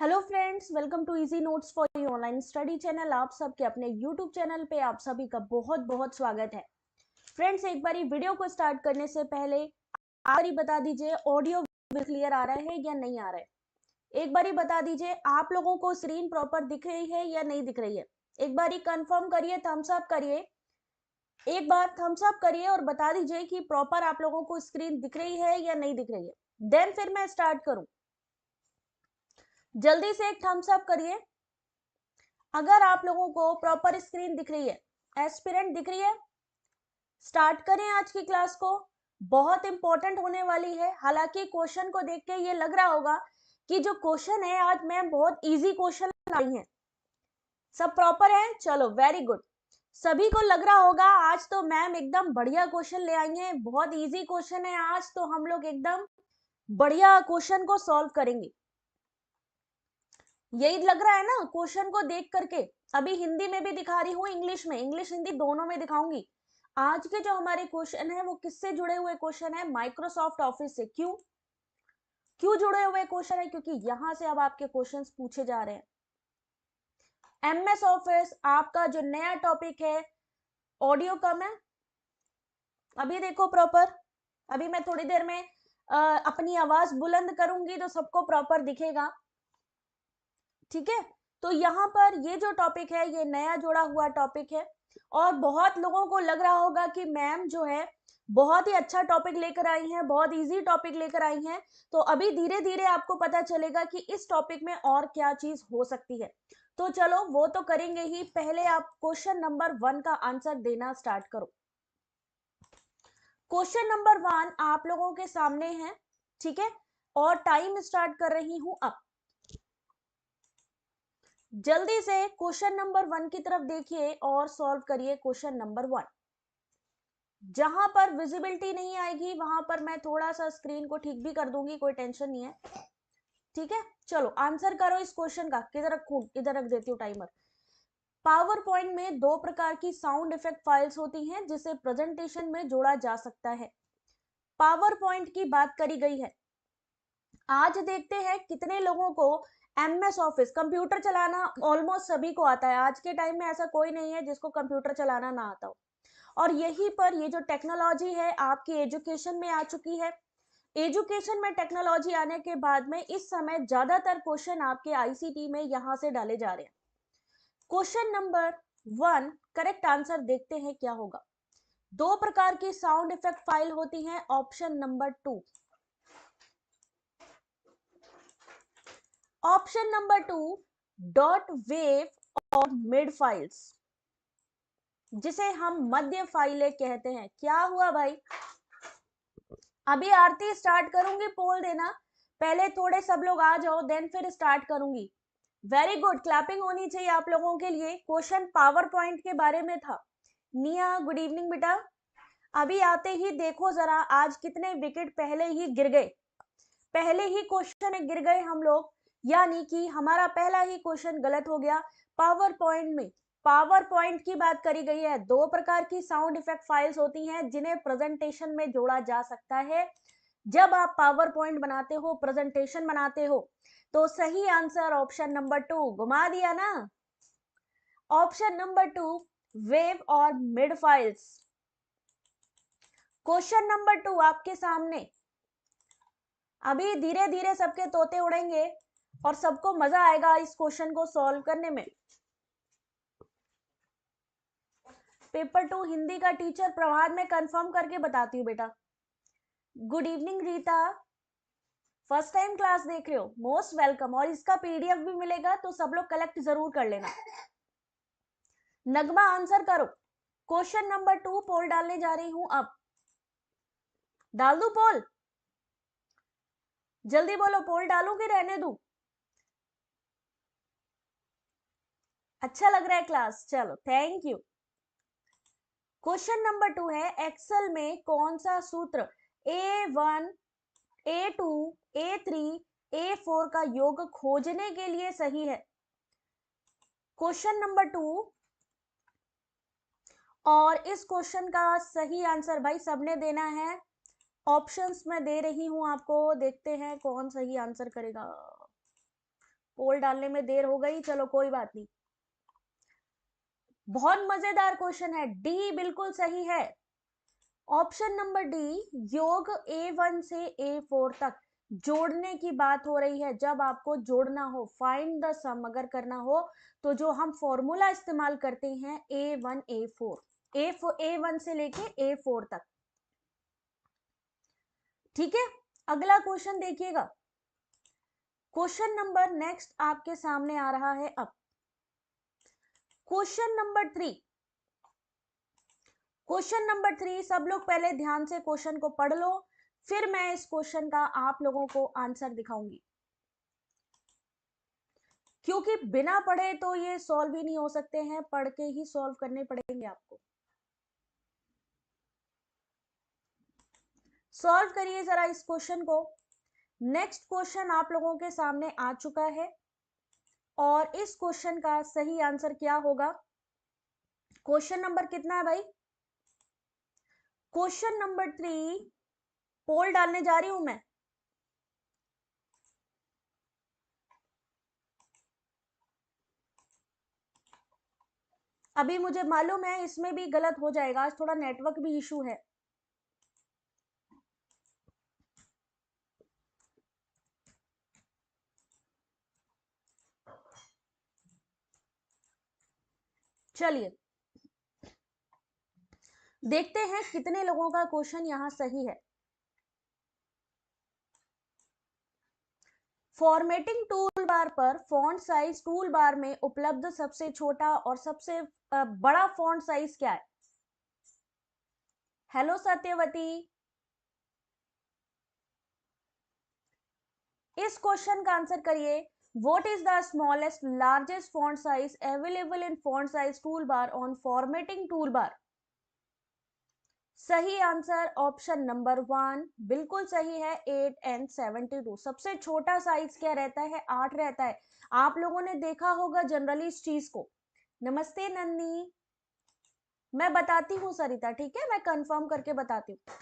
Hello friends, welcome to easy notes for you online study channel. आप सबके अपने YouTube channel पे आप सभी का बहुत बहुत स्वागत है। फ्रेंड्स, एक बारी वीडियो को स्टार्ट करने से पहले आप बारी बता दीजिए ऑडियो क्लियर आ रहा है या नहीं आ रहा है। एक बारी बता दीजिए आप लोगों को स्क्रीन प्रॉपर दिख रही है या नहीं दिख रही है। एक बारी कंफर्म करिए, थम्स अप करिए। एक बार थम्स अप करिए और बता दीजिए कि प्रॉपर आप लोगों को स्क्रीन दिख रही है या नहीं दिख रही है। देन फिर मैं स्टार्ट करूं। जल्दी से एक थम्स अप करिए अगर आप लोगों को प्रॉपर स्क्रीन दिख रही है, एस्पिरेंट दिख रही है। स्टार्ट करें आज की क्लास को, बहुत इंपॉर्टेंट होने वाली है। हालांकि क्वेश्चन को देख के ये लग रहा होगा कि जो क्वेश्चन है आज मैम बहुत इजी क्वेश्चन लाई है। सब प्रॉपर है, चलो वेरी गुड। सभी को लग रहा होगा आज तो मैम एकदम बढ़िया क्वेश्चन ले आई हैं, बहुत इजी क्वेश्चन है आज तो हम लोग एकदम बढ़िया क्वेश्चन को सॉल्व करेंगे। यही लग रहा है ना क्वेश्चन को देख करके। अभी हिंदी में भी दिखा रही हूँ, इंग्लिश में, इंग्लिश हिंदी दोनों में दिखाऊंगी। आज के जो हमारे क्वेश्चन है वो किससे जुड़े हुए क्वेश्चन है? माइक्रोसॉफ्ट ऑफिस से। क्यों क्यों जुड़े हुए क्वेश्चन है? क्योंकि यहां से अब आपके क्वेश्चंस पूछे जा रहे हैं। एमएस ऑफिस आपका जो नया टॉपिक है। ऑडियो कम है, अभी देखो प्रॉपर। अभी मैं थोड़ी देर में अपनी आवाज बुलंद करूंगी तो सबको प्रॉपर दिखेगा, ठीक है। तो यहाँ पर ये जो टॉपिक है ये नया जोड़ा हुआ टॉपिक है और बहुत लोगों को लग रहा होगा कि मैम जो है बहुत ही अच्छा टॉपिक लेकर आई हैं, बहुत इजी टॉपिक लेकर आई हैं। तो अभी धीरे धीरे आपको पता चलेगा कि इस टॉपिक में और क्या चीज हो सकती है। तो चलो वो तो करेंगे ही, पहले आप क्वेश्चन नंबर 1 का आंसर देना स्टार्ट करो। क्वेश्चन नंबर 1 आप लोगों के सामने है, ठीक है। और टाइम स्टार्ट कर रही हूं अब। जल्दी से क्वेश्चन नंबर 1 की तरफ देखिए और सॉल्व करिए क्वेश्चन नंबर 1। जहां पर विजिबिलिटी नहीं आएगी वहां पर मैं थोड़ा सा स्क्रीन को ठीक भी कर दूंगी, कोई टेंशन नहीं है, ठीक है। चलो आंसर करो इस क्वेश्चन का। किधर रखूं? इधर रख देती हूँ टाइमर। पावर पॉइंट में दो प्रकार की साउंड इफेक्ट फाइल्स होती हैं जिसे प्रेजेंटेशन में जोड़ा जा सकता है। पावर पॉइंट की बात करी गई है। आज देखते हैं कितने लोगों को एमएस ऑफिस कंप्यूटर चलाना ऑलमोस्ट सभी को आता है। आज के टाइम में ऐसा कोई नहीं है जिसको कंप्यूटर चलाना ना आता हो। और यहीं पर ये जो टेक्नोलॉजी है आपकी एजुकेशन में आ चुकी है। एजुकेशन में टेक्नोलॉजी आने के बाद में इस समय ज्यादातर क्वेश्चन आपके आईसीटी में यहां से डाले जा रहे हैं। क्वेश्चन नंबर 1 करेक्ट आंसर देखते हैं क्या होगा। दो प्रकार की साउंड इफेक्ट फाइल होती हैं। Option number 2, option number 2 dot wave और मिड फाइल्स, जिसे हम मध्य फाइलें कहते हैं। क्या हुआ भाई? अभी आरती स्टार्ट करूंगी, पोल देना। पहले थोड़े सब लोग आ जाओ, देन फिर स्टार्ट करूंगी। वेरी गुड, क्लैपिंग होनी चाहिए आप लोगों के लिए। क्वेश्चन पावर पॉइंट के बारे में था। निया गुड इवनिंग बेटा। अभी आते ही देखो जरा आज कितने विकेट पहले ही गिर गए। पहले ही क्वेश्चन में गिर गए हम लोग, यानी कि हमारा पहला ही क्वेश्चन गलत हो गया। पावर पॉइंट में, पावर पॉइंट की बात करी गई है। दो प्रकार की साउंड इफेक्ट फाइल्स होती हैं जिन्हें प्रेजेंटेशन में जोड़ा जा सकता है। जब आप पावर पॉइंट बनाते हो, प्रेजेंटेशन बनाते हो, तो सही आंसर ऑप्शन नंबर 2, घुमा दिया ना। ऑप्शन नंबर 2 वेव और मिड फाइल्स। क्वेश्चन नंबर 2 आपके सामने। अभी धीरे धीरे सबके तोते उड़ेंगे और सबको मजा आएगा इस क्वेश्चन को सॉल्व करने में। पेपर 2 हिंदी का टीचर प्रभात में कंफर्म करके बताती हूँ बेटा। Good evening Rita, first time class देख रहे हो, मोस्ट वेलकम। और इसका पीडीएफ भी मिलेगा तो सब लोग कलेक्ट जरूर कर लेना। नगमा आंसर करो। क्वेश्चन नंबर 2 पोल डालने जा रही हूं अब। डाल दू पोल? जल्दी बोलो, पोल डालू कि रहने दू? अच्छा लग रहा है क्लास, चलो थैंक यू। क्वेश्चन नंबर 2 है एक्सेल में कौन सा सूत्र A1 A2 A3 A4 का योग खोजने के लिए सही है? क्वेश्चन नंबर 2, और इस क्वेश्चन का सही आंसर भाई सबने देना है। ऑप्शंस मैं दे रही हूं आपको, देखते हैं कौन सही आंसर करेगा। पोल डालने में देर हो गई, चलो कोई बात नहीं। बहुत मजेदार क्वेश्चन है, डी बिल्कुल सही है। ऑप्शन नंबर डी, योग A1 से A4 तक जोड़ने की बात हो रही है। जब आपको जोड़ना हो, फाइंड द सम अगर करना हो, तो जो हम फॉर्मूला इस्तेमाल करते हैं A1 A4, A1 से लेके A4 तक। ठीक है, अगला क्वेश्चन देखिएगा। क्वेश्चन नंबर नेक्स्ट आपके सामने आ रहा है अब। क्वेश्चन नंबर 3, क्वेश्चन नंबर 3, सब लोग पहले ध्यान से क्वेश्चन को पढ़ लो, फिर मैं इस क्वेश्चन का आप लोगों को आंसर दिखाऊंगी, क्योंकि बिना पढ़े तो ये सॉल्व ही नहीं हो सकते हैं, पढ़ के ही सॉल्व करने पड़ेंगे आपको। सॉल्व करिए जरा इस क्वेश्चन को। नेक्स्ट क्वेश्चन आप लोगों के सामने आ चुका है, और इस क्वेश्चन का सही आंसर क्या होगा? क्वेश्चन नंबर कितना है भाई? क्वेश्चन नंबर 3, पोल डालने जा रही हूं मैं। अभी मुझे मालूम है इसमें भी गलत हो जाएगा, आज थोड़ा नेटवर्क भी इशू है। चलिए देखते हैं कितने लोगों का क्वेश्चन यहां सही है। फॉर्मेटिंग टूल बार पर फॉन्ट साइज टूल बार में उपलब्ध सबसे छोटा और सबसे बड़ा फॉन्ट साइज क्या है? हेलो सत्यवती, इस क्वेश्चन का आंसर करिए। What is the smallest largest font size available in font size tool bar on formatting tool bar? सही आंसर ऑप्शन नंबर 1 बिल्कुल सही है, 8 and 72। सबसे छोटा साइज क्या रहता है? 8 रहता है। आप लोगों ने देखा होगा जनरली इस चीज को। नमस्ते नंदी, मैं बताती हूँ सरिता, ठीक है, मैं कंफर्म करके बताती हूँ।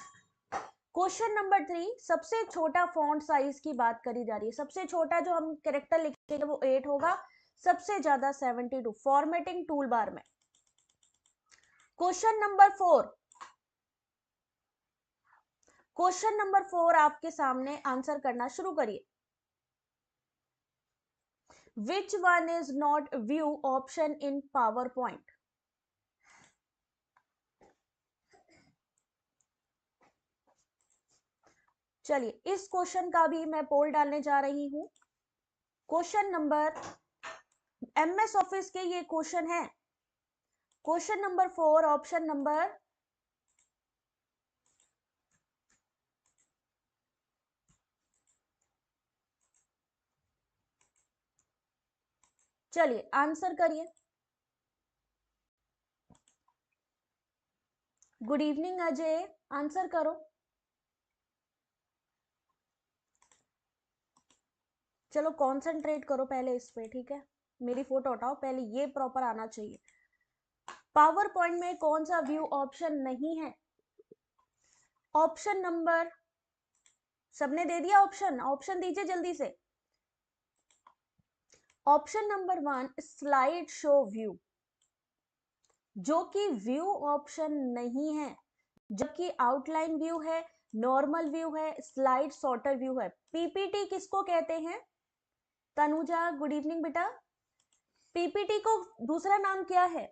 क्वेश्चन नंबर 3, सबसे छोटा फॉन्ट साइज की बात करी जा रही है। सबसे छोटा जो हम कैरेक्टर लिखेंगे वो 8 होगा, सबसे ज्यादा 72 फॉर्मेटिंग टूल बार में। क्वेश्चन नंबर 4, क्वेश्चन नंबर 4 आपके सामने, आंसर करना शुरू करिए। Which one is not view option in PowerPoint? चलिए इस क्वेश्चन का भी मैं पोल डालने जा रही हूं। क्वेश्चन नंबर, MS ऑफिस के ये क्वेश्चन है। क्वेश्चन नंबर 4 ऑप्शन नंबर, चलिए आंसर करिए। गुड इवनिंग अजय, आंसर करो। चलो कॉन्सेंट्रेट करो पहले इस पे, ठीक है, मेरी फोटो हटाओ, पहले ये प्रॉपर आना चाहिए। पावर पॉइंट में कौन सा व्यू ऑप्शन नहीं है? ऑप्शन नंबर, सबने दे दिया ऑप्शन? ऑप्शन दीजिए जल्दी से। Option number 1 slide show view, जो कि व्यू ऑप्शन नहीं है, जबकि आउटलाइन व्यू है, नॉर्मल व्यू है, स्लाइड सॉर्टर व्यू है। पीपीटी किसको कहते हैं? तनुजा गुड इवनिंग बेटा। पीपीटी को दूसरा नाम क्या है?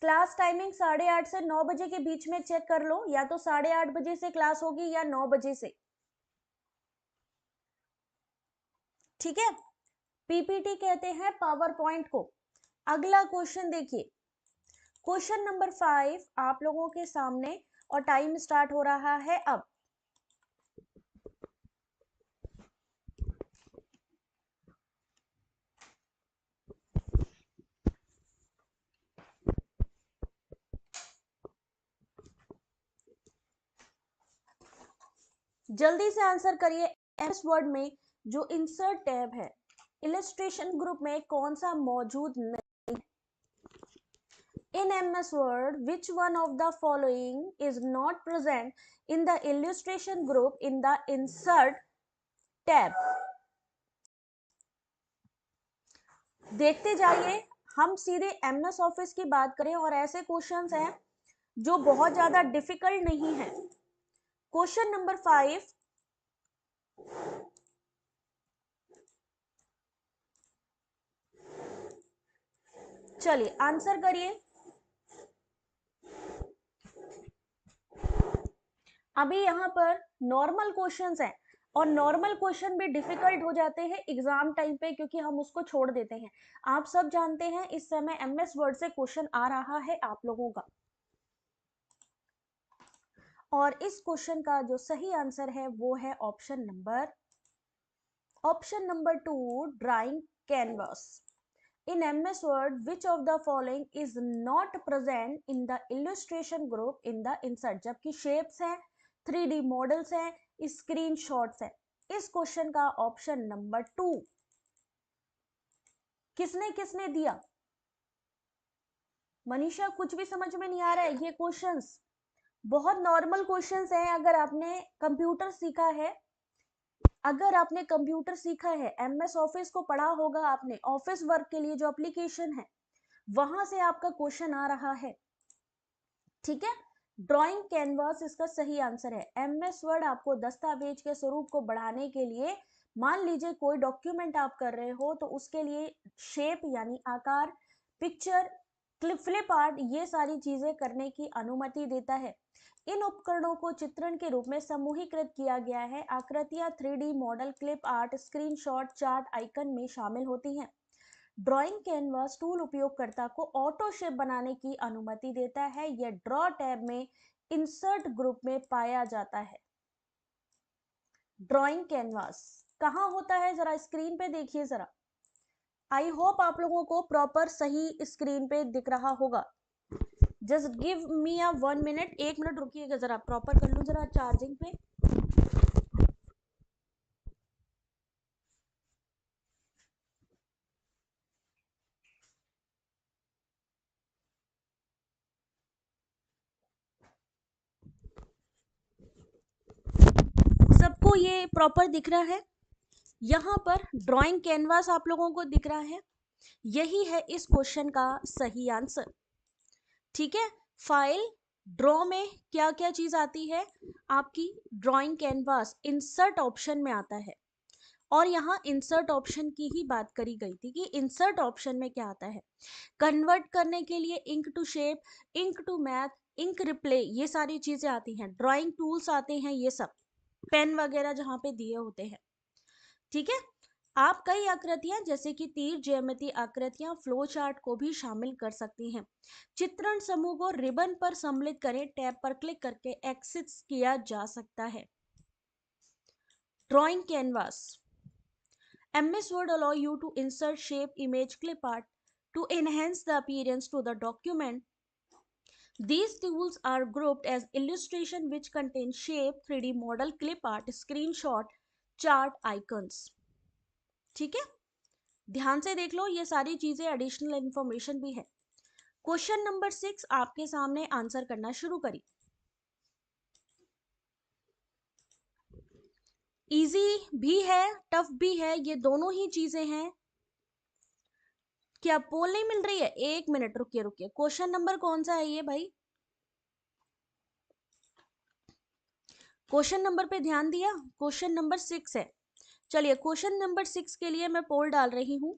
क्लास टाइमिंग 8:30 से 9 बजे के बीच में चेक कर लो, या तो 8:30 बजे से क्लास होगी या 9 बजे से, ठीक है। पीपीटी कहते हैं पावर पॉइंट को। अगला क्वेश्चन देखिए, क्वेश्चन नंबर 5 आप लोगों के सामने, और टाइम स्टार्ट हो रहा है अब। जल्दी से आंसर करिए। एमएस वर्ड में जो इंसर्ट टैब है, इलस्ट्रेशन ग्रुप में कौन सा मौजूद नहीं? In MS Word, which one of the following is not present in the illustration group in the insert tab? देखते जाइए, हम सीधे एमएस ऑफिस की बात करें और ऐसे क्वेश्चंस हैं जो बहुत ज्यादा डिफिकल्ट नहीं है। क्वेश्चन नंबर 5, चलिए आंसर करिए। अभी यहाँ पर नॉर्मल क्वेश्चंस हैं और नॉर्मल क्वेश्चन भी डिफिकल्ट हो जाते हैं एग्जाम टाइम पे, क्योंकि हम उसको छोड़ देते हैं। आप सब जानते हैं इस समय एमएस वर्ड से क्वेश्चन आ रहा है आप लोगों का, और इस क्वेश्चन का जो सही आंसर है वो है option number 2, drawing canvas. In MS Word, which of the following is not present in the illustration group in the insert? जबकि shapes हैं, 3D models हैं, screenshots हैं। इस क्वेश्चन का ऑप्शन नंबर 2 किसने किसने दिया? मनीषा, कुछ भी समझ में नहीं आ रहा है? ये क्वेश्चंस बहुत नॉर्मल क्वेश्चंस हैं। अगर आपने कंप्यूटर सीखा है, एमएस ऑफिस को पढ़ा होगा आपने, ऑफिस वर्क के लिए जो एप्लीकेशन है वहां से आपका क्वेश्चन आ रहा है, ठीक है। ड्राइंग कैनवास इसका सही आंसर है। एमएस वर्ड आपको दस्तावेज के स्वरूप को बढ़ाने के लिए, मान लीजिए कोई डॉक्यूमेंट आप कर रहे हो तो उसके लिए शेप यानी आकार, पिक्चर, फ्लिप आर्ट, ये सारी चीजें करने की अनुमति देता है। इन उपकरणों को चित्रण के रूप में समूहीकृत किया गया है। आकृतियां 3D model, clip art, screenshot, chart, icon में शामिल होती हैं। ड्राइंग कैनवास टूल उपयोगकर्ता को ऑटो शेप बनाने की अनुमति देता है। यह ड्रॉ टैब में इंसर्ट ग्रुप में पाया जाता है। ड्राइंग कैनवास कहाँ होता है, जरा स्क्रीन पे देखिए जरा। आई होप आप लोगों को प्रॉपर सही स्क्रीन पे दिख रहा होगा। जस्ट गिव मी अ 1 मिनट, 1 मिनट रुकिएगा, जरा प्रॉपर कर लूं जरा चार्जिंग पे। सबको ये प्रॉपर दिख रहा है? यहाँ पर ड्राइंग कैनवास आप लोगों को दिख रहा है? यही है इस क्वेश्चन का सही आंसर, ठीक है। फाइल ड्रॉ में क्या क्या चीज आती है आपकी? ड्राइंग कैनवास इंसर्ट ऑप्शन में आता है, और यहाँ इंसर्ट ऑप्शन की ही बात करी गई थी कि इंसर्ट ऑप्शन में क्या आता है। कन्वर्ट करने के लिए ink to shape, ink to math, ink replay, ये सारी चीजें आती हैं। ड्राइंग टूल्स आते हैं, ये सब पेन वगैरह जहाँ पे दिए होते हैं, ठीक है। आप कई आकृतियां जैसे कि तीर, ज्यामिति आकृतियां, फ्लो चार्ट को भी शामिल कर सकती हैं। चित्रण समूह को रिबन पर सम्मिलित करें, टैब पर क्लिक करके एक्सेस किया जा सकता है। Drawing canvas, MS Word allow you to insert shape, image, clip art to enhance the appearance to the document. These tools are grouped as illustration which contain shape, 3D model, clip art, screenshot, chart, icons. ठीक है, ध्यान से देख लो, ये सारी चीजें additional information भी है। क्वेश्चन नंबर 6 आपके सामने, आंसर करना शुरू करिए। इजी भी है, टफ भी है, ये दोनों ही चीजें हैं। क्या पोल नहीं मिल रही है? 1 मिनट रुकिए रुकिए। क्वेश्चन नंबर कौन सा है ये भाई? क्वेश्चन नंबर पे ध्यान दिया? क्वेश्चन नंबर 6 है। चलिए क्वेश्चन नंबर 6 के लिए मैं पोल डाल रही हूं।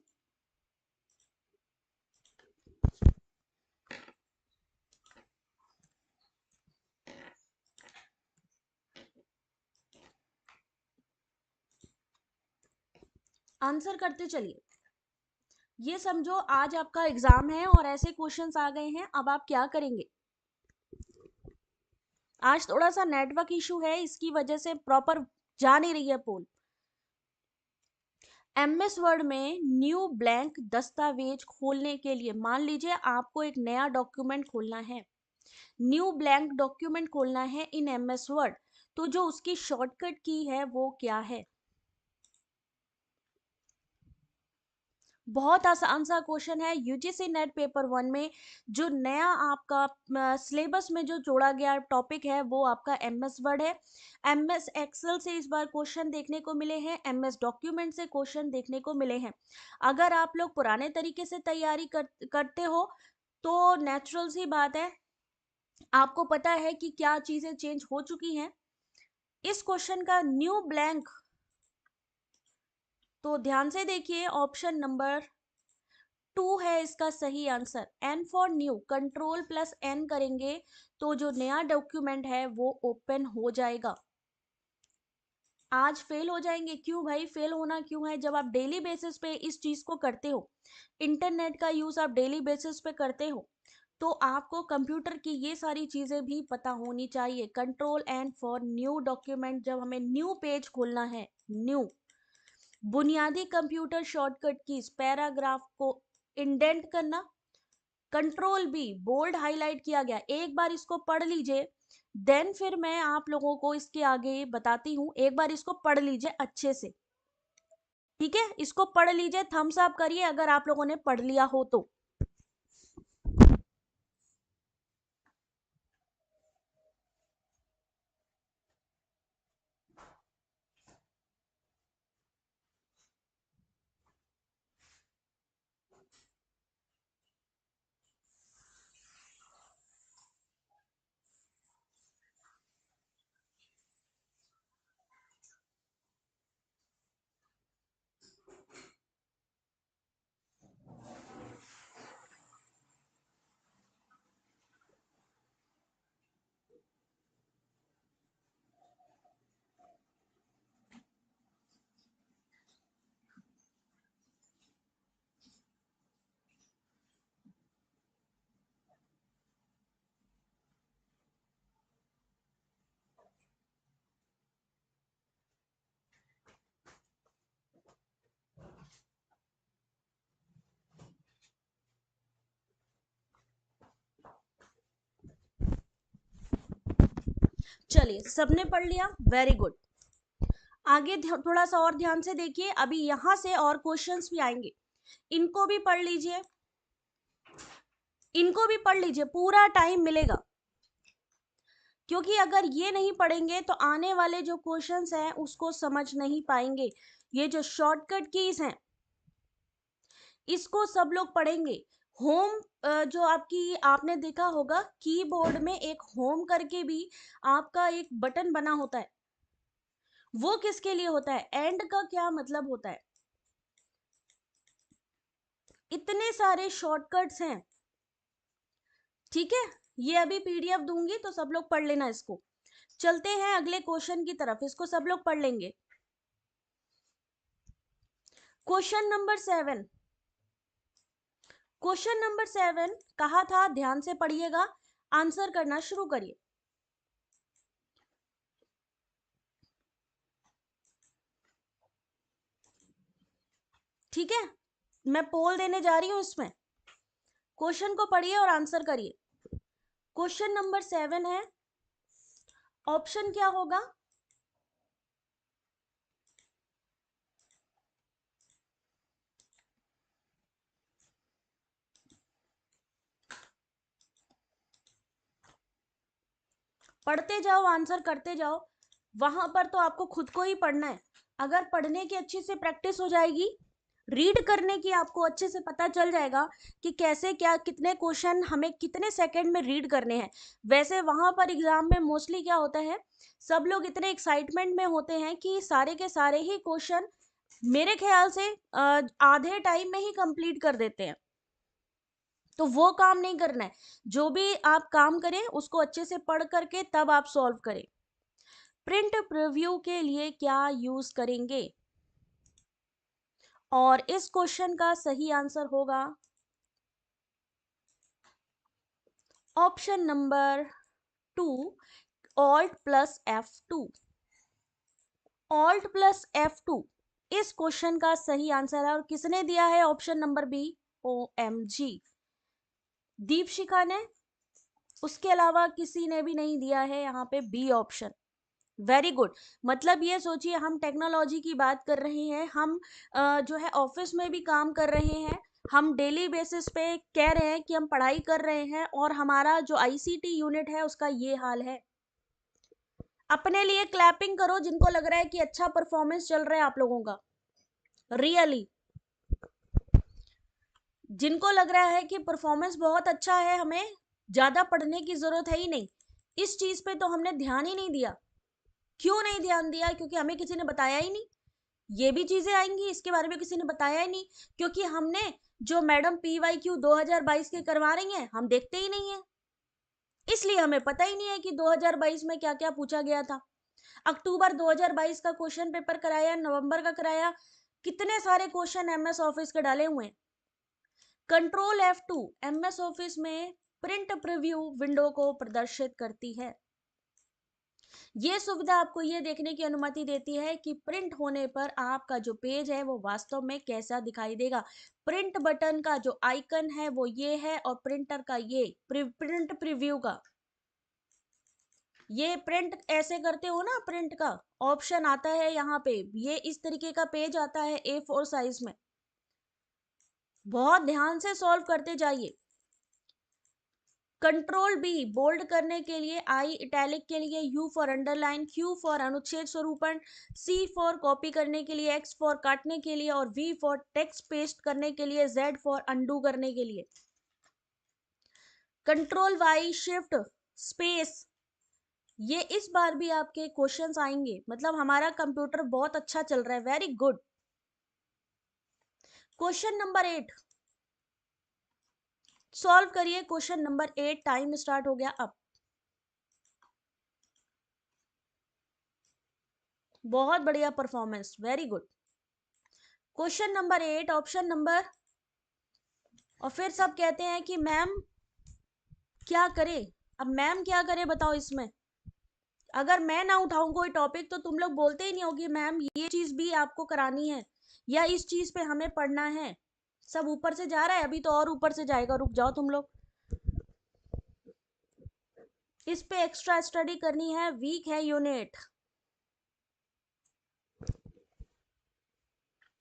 आंसर करते चलिए। ये समझो आज आपका एग्जाम है और ऐसे क्वेश्चंस आ गए हैं, अब आप क्या करेंगे? आज थोड़ा सा नेटवर्क इशू है, इसकी वजह से प्रॉपर जा नहीं रही है पोल। एमएस वर्ड में न्यू ब्लैंक दस्तावेज खोलने के लिए, मान लीजिए आपको एक नया डॉक्यूमेंट खोलना है, न्यू ब्लैंक डॉक्यूमेंट खोलना है इन एमएस वर्ड, तो जो उसकी शॉर्टकट की है वो क्या है? बहुत आसान सा क्वेश्चन है। यूजीसी नेट पेपर 1 में जो नया आपका सिलेबस में जो जोड़ा गया टॉपिक है वो आपका एमएस वर्ड है। एमएस एक्सेल से इस बार क्वेश्चन देखने को मिले हैं, एमएस डॉक्यूमेंट से क्वेश्चन देखने को मिले हैं। अगर आप लोग पुराने तरीके से तैयारी करते हो तो नेचुरल सी बात है, आपको पता है कि क्या चीजें चेंज हो चुकी हैं। इस क्वेश्चन का न्यू ब्लैंक, तो ध्यान से देखिए, ऑप्शन नंबर 2 है इसका सही answer. N for new, control plus N करेंगे तो जो नया डॉक्यूमेंट है वो ओपन हो जाएगा। आज फेल हो जाएंगे, क्यों भाई फेल होना क्यों है? जब आप डेली बेसिस पे इस चीज को करते हो, इंटरनेट का यूज आप डेली बेसिस पे करते हो, तो आपको कंप्यूटर की ये सारी चीजें भी पता होनी चाहिए। Control N for new document, जब हमें न्यू पेज खोलना है, न्यू बुनियादी कंप्यूटर शॉर्टकट कीज, पैराग्राफ को इंडेंट करना। कंट्रोल बी, बोल्ड हाईलाइट किया गया। एक बार इसको पढ़ लीजिए, देन फिर मैं आप लोगों को इसके आगे बताती हूँ। एक बार इसको पढ़ लीजिए अच्छे से, ठीक है? इसको पढ़ लीजिए, थम्स अप करिए अगर आप लोगों ने पढ़ लिया हो तो। चलिए, सबने पढ़ लिया, वेरी गुड। आगे थोड़ा सा और ध्यान से देखिए, अभी यहां से और क्वेश्चंस भी आएंगे, इनको भी पढ़ लीजिए, इनको भी पढ़ लीजिए, पूरा टाइम मिलेगा। क्योंकि अगर ये नहीं पढ़ेंगे तो आने वाले जो क्वेश्चंस हैं उसको समझ नहीं पाएंगे। ये जो शॉर्टकट कीज हैं इसको सब लोग पढ़ेंगे। होम, जो आपकी, आपने देखा होगा कीबोर्ड में एक होम करके भी आपका एक बटन बना होता है, वो किसके लिए होता है? एंड का क्या मतलब होता है? इतने सारे शॉर्टकट्स हैं, ठीक है? ये अभी पीडीएफ दूंगी तो सब लोग पढ़ लेना इसको। चलते हैं अगले क्वेश्चन की तरफ, इसको सब लोग पढ़ लेंगे। क्वेश्चन नंबर 7, क्वेश्चन नंबर 7 कहा था, ध्यान से पढ़िएगा, आंसर करना शुरू करिए। ठीक है, मैं पोल देने जा रही हूं इसमें, क्वेश्चन को पढ़िए और आंसर करिए। क्वेश्चन नंबर 7 है, ऑप्शन क्या होगा? पढ़ते जाओ, आंसर करते जाओ। वहां पर तो आपको खुद को ही पढ़ना है। अगर पढ़ने की अच्छी से प्रैक्टिस हो जाएगी, रीड करने की आपको अच्छे से पता चल जाएगा कि कैसे क्या, कितने क्वेश्चन हमें कितने सेकंड में रीड करने हैं। वैसे वहां पर एग्जाम में मोस्टली क्या होता है, सब लोग इतने एक्साइटमेंट में होते हैं कि सारे के सारे ही क्वेश्चन मेरे ख्याल से आधे टाइम में ही कंप्लीट कर देते हैं। तो वो काम नहीं करना है। जो भी आप काम करें उसको अच्छे से पढ़ करके तब आप सॉल्व करें। प्रिंट प्रीव्यू के लिए क्या यूज करेंगे? और इस क्वेश्चन का सही आंसर होगा option number 2, alt plus F2। Alt plus F2 इस क्वेश्चन का सही आंसर है। और किसने दिया है option number B? OMG, Deepshikha ने। उसके अलावा किसी ने भी नहीं दिया है यहाँ पे बी ऑप्शन। Very good. मतलब ये सोचिए, हम टेक्नोलॉजी की बात कर रहे हैं, हम जो है ऑफिस में भी काम कर रहे हैं, हम डेली बेसिस पे कह रहे हैं कि हम पढ़ाई कर रहे हैं, और हमारा जो आईसीटी यूनिट है उसका ये हाल है। अपने लिए क्लैपिंग करो जिनको लग रहा है कि अच्छा परफॉर्मेंस चल रहा है आप लोगों का, रियली जिनको लग रहा है कि परफॉर्मेंस बहुत अच्छा है, हमें ज्यादा पढ़ने की जरूरत है ही नहीं, इस चीज पे तो हमने ध्यान ही नहीं दिया। क्यों नहीं ध्यान दिया? क्योंकि हमें किसी ने बताया ही नहीं। ये भी चीजें आएंगी, इसके बारे में किसी ने बताया ही नहीं, क्योंकि हमने जो मैडम PYQ 2022 के करवा रही हैं हम देखते ही नहीं है, इसलिए हमें पता ही नहीं है कि 2022 में क्या क्या पूछा गया था। अक्टूबर 2022 का क्वेश्चन पेपर कराया, नवंबर का कराया, कितने सारे क्वेश्चन MS ऑफिस के डाले हुए हैं। कंट्रोल F2 MS ऑफिस में प्रिंट प्रीव्यू विंडो को प्रदर्शित करती है। ये सुविधा आपको ये देखने की अनुमति देती है कि प्रिंट होने पर आपका जो पेज है वो वास्तव में कैसा दिखाई देगा। प्रिंट बटन का जो आइकन है वो ये है, और प्रिंटर का ये प्रिंट प्रीव्यू का ये प्रिंट ऐसे करते हो ना, प्रिंट का ऑप्शन आता है यहाँ पे, ये इस तरीके का पेज आता है A4 साइज में। बहुत ध्यान से सॉल्व करते जाइए। कंट्रोल B बोल्ड करने के लिए, I इटैलिक के लिए, U for underline, Q for अनुच्छेद स्वरूपण, C फॉर कॉपी करने के लिए, X फॉर काटने के लिए, और V फॉर टेक्स्ट पेस्ट करने के लिए, Z फॉर अंडू करने के लिए। कंट्रोल Y शिफ्ट स्पेस, ये इस बार भी आपके क्वेश्चंस आएंगे, मतलब हमारा कंप्यूटर बहुत अच्छा चल रहा है, very good. Question number 8 solve करिए। क्वेश्चन नंबर 8, टाइम स्टार्ट हो गया अब। बहुत बढ़िया performance, very good. Question number 8 option number, और फिर सब कहते हैं कि मैम क्या करे। अब मैम क्या करे बताओ इसमें? अगर मैं ना उठाऊं कोई टॉपिक तो तुम लोग बोलते ही नहीं होगी मैम ये चीज भी आपको करानी है, या इस चीज पे हमें पढ़ना है। सब ऊपर से जा रहा है, अभी तो और ऊपर से जाएगा, रुक जाओ तुम लोग। इस पे एक्स्ट्रा स्टडी करनी है, वीक है यूनिट।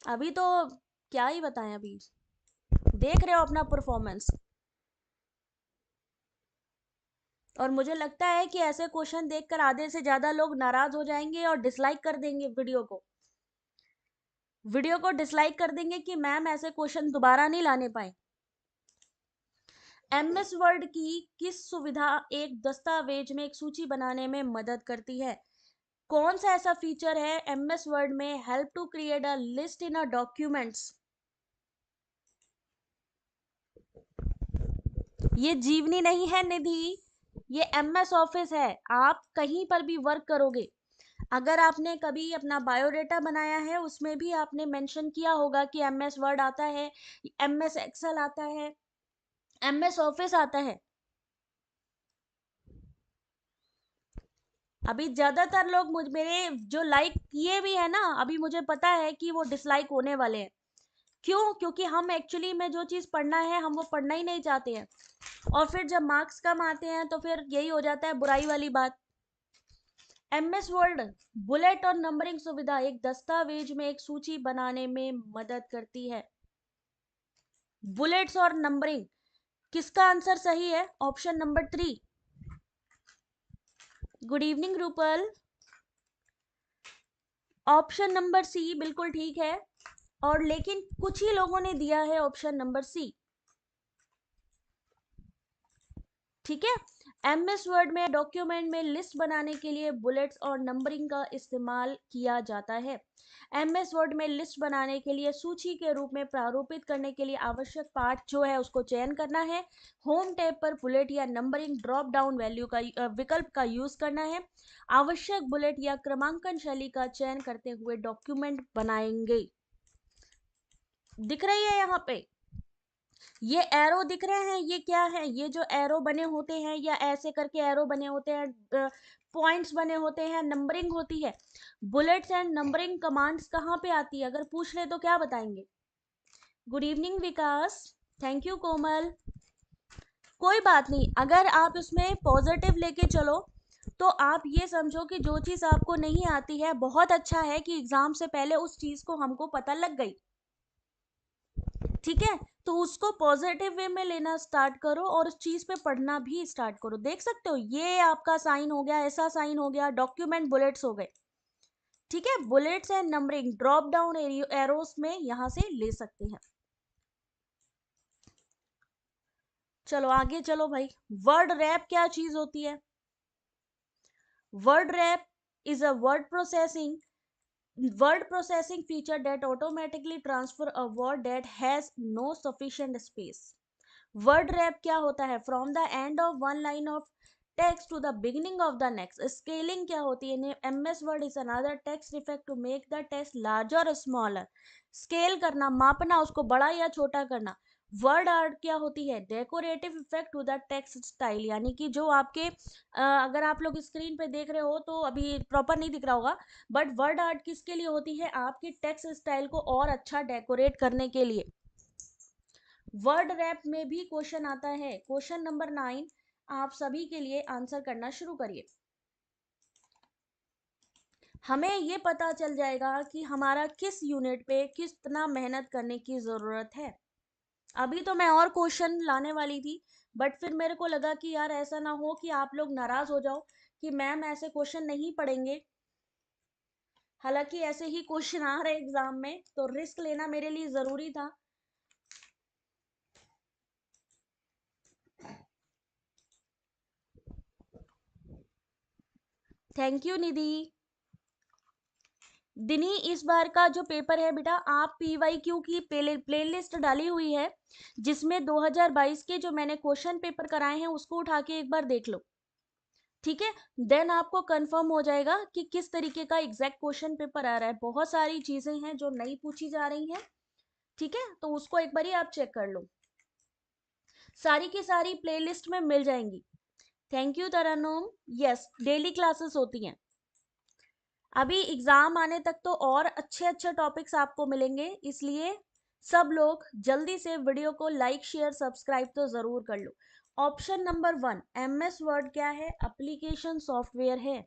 अभी तो क्या ही बताएं, अभी देख रहे हो अपना परफॉर्मेंस, और मुझे लगता है कि ऐसे क्वेश्चन देखकर आधे से ज्यादा लोग नाराज हो जाएंगे और डिसलाइक कर देंगे वीडियो को डिसलाइक कर देंगे कि मैम ऐसे क्वेश्चन दोबारा नहीं लाने पाए। MS वर्ड की किस सुविधा एक दस्तावेज में एक सूची बनाने में मदद करती है? कौन सा ऐसा फीचर है MS वर्ड में help to create a list in a documents? ये जीवनी नहीं है निधि, ये MS ऑफिस है। आप कहीं पर भी वर्क करोगे, अगर आपने कभी अपना बायोडेटा बनाया है उसमें भी आपने मेंशन किया होगा कि MS वर्ड आता है, MS एक्सेल आता है, MS ऑफिस आता है। अभी ज्यादातर लोग मेरे जो लाइक किए भी है ना, अभी मुझे पता है कि वो डिसलाइक होने वाले हैं। क्यों? क्योंकि हम एक्चुअली में जो चीज पढ़ना है हम वो पढ़ना ही नहीं चाहते हैं, और फिर जब मार्क्स कम आते हैं तो फिर यही हो जाता है बुराई वाली बात। MS वर्ड बुलेट और नंबरिंग सुविधा एक दस्तावेज में एक सूची बनाने में मदद करती है। बुलेट्स और नंबरिंग, किसका आंसर सही है? Option number 3। Good evening Rupal. Option number C बिल्कुल ठीक है, और लेकिन कुछ ही लोगों ने दिया है ऑप्शन नंबर C। ठीक है। MS वर्ड में डॉक्यूमेंट में लिस्ट बनाने के लिए बुलेट्स और नंबरिंग का इस्तेमाल किया जाता है। MS वर्ड में लिस्ट बनाने के लिए सूची के रूप में प्रारूपित करने के लिए आवश्यक पार्ट जो है उसको चयन करना है। होम टैब पर बुलेट या नंबरिंग ड्रॉप डाउन वैल्यू का विकल्प का यूज करना है। आवश्यक बुलेट या क्रमांकन शैली का चयन करते हुए डॉक्यूमेंट बनाएंगे। दिख रही है यहाँ पे ये एरो दिख रहे हैं, ये क्या है? ये जो एरो बने होते हैं या ऐसे करके एरो बने होते हैं, पॉइंट्स बने होते हैं, नंबरिंग होती है। बुलेट्स एंड नंबरिंग कमांड्स कहाँ पे आती है? अगर पूछ ले तो क्या बताएंगे? Good evening Vikas, thank you Komal. कोई बात नहीं, अगर आप इसमें पॉजिटिव लेके चलो तो आप ये समझो कि जो चीज आपको नहीं आती है, बहुत अच्छा है कि एग्जाम से पहले उस चीज को हमको पता लग गई, ठीक है, तो उसको पॉजिटिव वे में लेना स्टार्ट करो और उस चीज पे पढ़ना भी स्टार्ट करो। देख सकते हो ये आपका साइन हो गया, ऐसा साइन हो गया, डॉक्यूमेंट बुलेट्स हो गए, ठीक है, bullets and numbering drop down arrows में यहां से ले सकते हैं। चलो आगे चलो भाई, वर्ड रैप क्या चीज होती है? Word rap is a word processing feature that automatically transfer a word that has no sufficient space. Word wrap क्या होता है? From the end of one line of text to the beginning of the next. Scaling क्या होती है? MS Word is another text effect to make the text larger or smaller. Scale करना, मापना, उसको बड़ा या छोटा करना। वर्ड आर्ट क्या होती है? Decorative effect to the text style, यानी कि जो आपके अगर आप लोग स्क्रीन पे देख रहे हो तो अभी प्रॉपर नहीं दिख रहा होगा, बट वर्ड आर्ट किसके लिए होती है? आपकी टेक्स्ट स्टाइल को और अच्छा डेकोरेट करने के लिए। वर्ड रैप में भी क्वेश्चन आता है। क्वेश्चन नंबर 9 आप सभी के लिए आंसर करना शुरू करिए। हमें ये पता चल जाएगा कि हमारा किस यूनिट पे कितना मेहनत करने की जरूरत है। अभी तो मैं और क्वेश्चन लाने वाली थी, बट फिर मेरे को लगा कि यार ऐसा ना हो कि आप लोग नाराज हो जाओ कि मैम ऐसे क्वेश्चन नहीं पढ़ेंगे। हालांकि ऐसे ही क्वेश्चन आ रहे एग्जाम में, तो रिस्क लेना मेरे लिए जरूरी था। थैंक यू निधि। दिनी, इस बार का जो पेपर है बेटा, आप PYQ की प्लेलिस्ट डाली हुई है जिसमें 2022 के जो मैंने क्वेश्चन पेपर कराए हैं उसको उठा के एक बार देख लो, ठीक है। देन आपको कंफर्म हो जाएगा कि किस तरीके का एग्जैक्ट क्वेश्चन पेपर आ रहा है। बहुत सारी चीजें हैं जो नई पूछी जा रही हैं, ठीक है, तो उसको एक बार ही आप चेक कर लो, सारी की सारी प्लेलिस्ट में मिल जाएंगी। Thank you Tarannum. Yes, daily classes होती हैं। अभी एग्जाम आने तक तो और अच्छे अच्छे टॉपिक्स आपको मिलेंगे, इसलिए सब लोग जल्दी से वीडियो को लाइक शेयर सब्सक्राइब तो जरूर कर लो। ऑप्शन नंबर 1 MS वर्ड क्या है? एप्लीकेशन सॉफ्टवेयर है।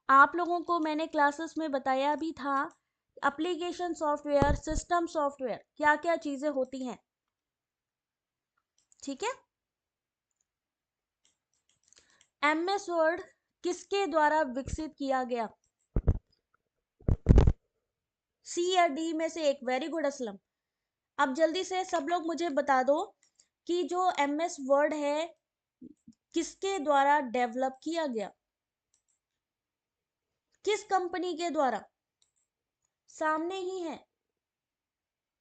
आप लोगों को मैंने क्लासेस में बताया भी था एप्लीकेशन सॉफ्टवेयर, सिस्टम सॉफ्टवेयर क्या क्या चीजें होती हैं, ठीक है। MS वर्ड किसके द्वारा विकसित किया गया? C या D में से एक। Very good Aslam. अब जल्दी से सब लोग मुझे बता दो कि जो MS वर्ड है किसके द्वारा डेवलप किया गया, किस कंपनी के द्वारा? सामने ही है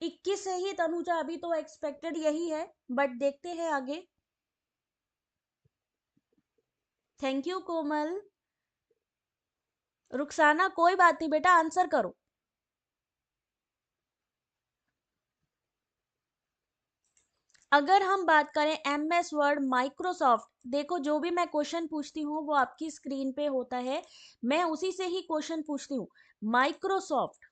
21 से ही तनुजा, अभी तो एक्सपेक्टेड यही है, बट देखते हैं आगे। थैंक यू कोमल। रुखसाना कोई बात नहीं बेटा, आंसर करो। अगर हम बात करें MS वर्ड माइक्रोसॉफ्ट, देखो जो भी मैं क्वेश्चन पूछती हूँ वो आपकी स्क्रीन पे होता है, मैं उसी से ही क्वेश्चन पूछती हूँ। माइक्रोसॉफ्ट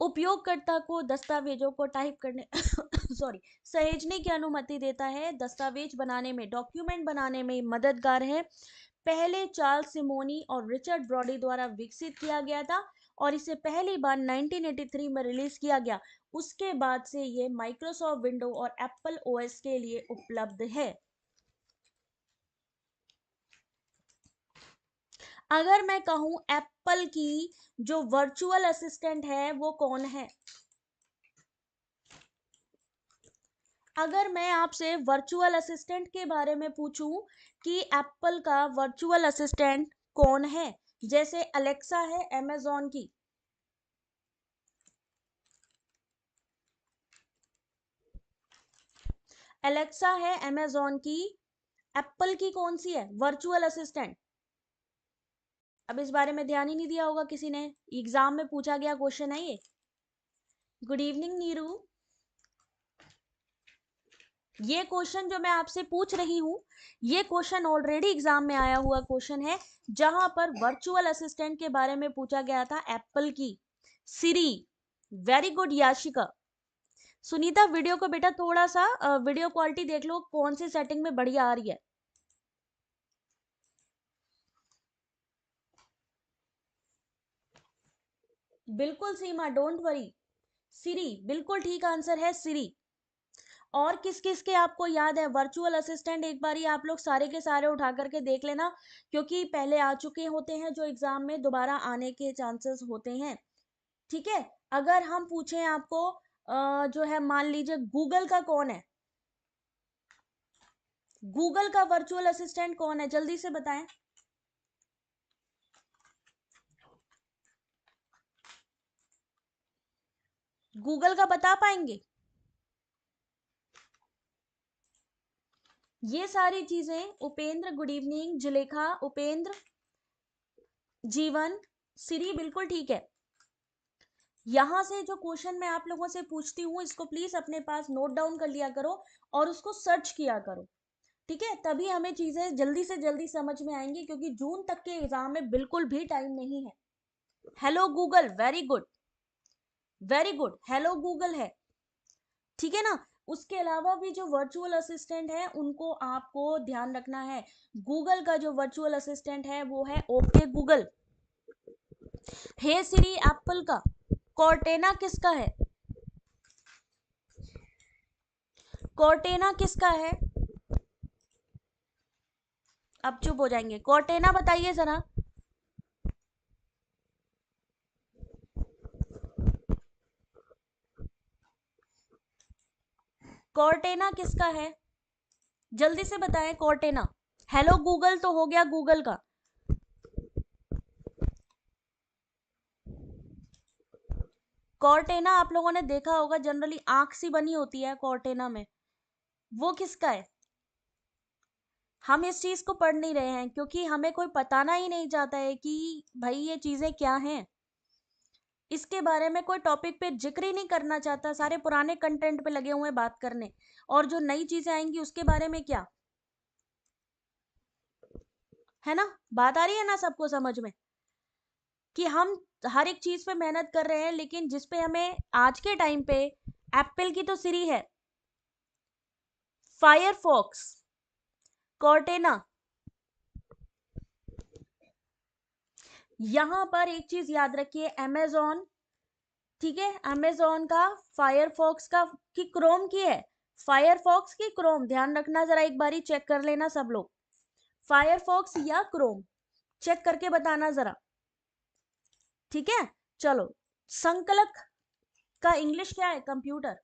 उपयोगकर्ता को दस्तावेजों को टाइप करने सॉरी सहेजने की अनुमति देता है, दस्तावेज बनाने में, डॉक्यूमेंट बनाने में मददगार है। पहले चार्ल्स सिमोनी और रिचर्ड ब्रॉडी द्वारा विकसित किया गया था और इसे पहली बार 1983 में रिलीज किया गया। उसके बाद से ये माइक्रोसॉफ्ट विंडो और एप्पल OS के लिए उपलब्ध है। अगर मैं कहूं एप्पल की जो वर्चुअल असिस्टेंट है वो कौन है? अगर मैं आपसे वर्चुअल असिस्टेंट के बारे में पूछूं कि एप्पल का वर्चुअल असिस्टेंट कौन है, जैसे अलेक्सा है अमेजॉन की, अलेक्सा है अमेजॉन की, एप्पल की कौन सी है वर्चुअल असिस्टेंट? अब इस बारे में ध्यान ही नहीं दिया होगा किसी ने, एग्जाम में पूछा गया क्वेश्चन है ये। Good evening Neeru. ये क्वेश्चन जो मैं आपसे पूछ रही हूँ, ये क्वेश्चन ऑलरेडी एग्जाम में आया हुआ क्वेश्चन है, जहां पर वर्चुअल असिस्टेंट के बारे में पूछा गया था एप्पल की Siri. Very good Yashika. Sunita video को बेटा थोड़ा सा वीडियो क्वालिटी देख लो कौन सी सेटिंग में बढ़िया आ रही है। बिल्कुल सीमा, डोंट वरी। सिरी बिल्कुल ठीक आंसर है, सिरी। और किस किस के आपको याद है वर्चुअल असिस्टेंट? एक बार ही आप लोग सारे के सारे उठा करके देख लेना, क्योंकि पहले आ चुके होते हैं जो एग्जाम में दोबारा आने के चांसेस होते हैं। ठीक है, अगर हम पूछें आपको जो है, मान लीजिए गूगल का कौन है, गूगल का वर्चुअल असिस्टेंट कौन है, जल्दी से बताएं। गूगल का बता पाएंगे? ये सारी चीजें उपेंद्र, गुड इवनिंग, जुलेखा, उपेंद्र, जीवन, सिरी बिल्कुल ठीक है। यहां से जो क्वेश्चन मैं आप लोगों से पूछती हूँ इसको प्लीज अपने पास नोट डाउन कर लिया करो और उसको सर्च किया करो, ठीक है? तभी हमें चीजें जल्दी से जल्दी समझ में आएंगी, क्योंकि जून तक के एग्जाम में बिल्कुल भी टाइम नहीं है। Hello Google, very good, very good, hello Google है, ठीक है ना? उसके अलावा भी जो वर्चुअल असिस्टेंट है उनको आपको ध्यान रखना है। गूगल का जो वर्चुअल असिस्टेंट है वो है ओके गूगल। हे सिरी एप्पल का। कॉर्टेना किसका है? कॉर्टेना किसका है? अब चुप हो जाएंगे, कॉर्टेना बताइए जरा। कॉर्टेना किसका है? जल्दी से बताएं, कॉर्टेना। हेलो गूगल तो हो गया गूगल का। कॉर्टेना आप लोगों ने देखा होगा, जनरली आंख सी बनी होती है कॉर्टेना में, वो किसका है? हम इस चीज को पढ़ नहीं रहे हैं क्योंकि हमें कोई बताना ही नहीं चाहता है कि भाई ये चीजें क्या हैं। इसके बारे में कोई टॉपिक पे जिक्र ही नहीं करना चाहता, सारे पुराने कंटेंट पे लगे हुए हैं बात करने, और जो नई चीजें आएंगी उसके बारे में क्या, है ना? बात आ रही है ना सबको समझ में, कि हम हर एक चीज पे मेहनत कर रहे हैं, लेकिन जिस पे हमें आज के टाइम पे एप्पल की तो सीरी है, फायरफॉक्स, कॉर्टेना। यहां पर एक चीज याद रखिए, अमेजोन, ठीक है, अमेजोन का, फायरफॉक्स का, की क्रोम की है, फायरफॉक्स की क्रोम, ध्यान रखना जरा, एक बारी चेक कर लेना सब लोग, फायरफॉक्स या क्रोम, चेक करके बताना जरा, ठीक है? चलो, संकलक का इंग्लिश क्या है? कंप्यूटर।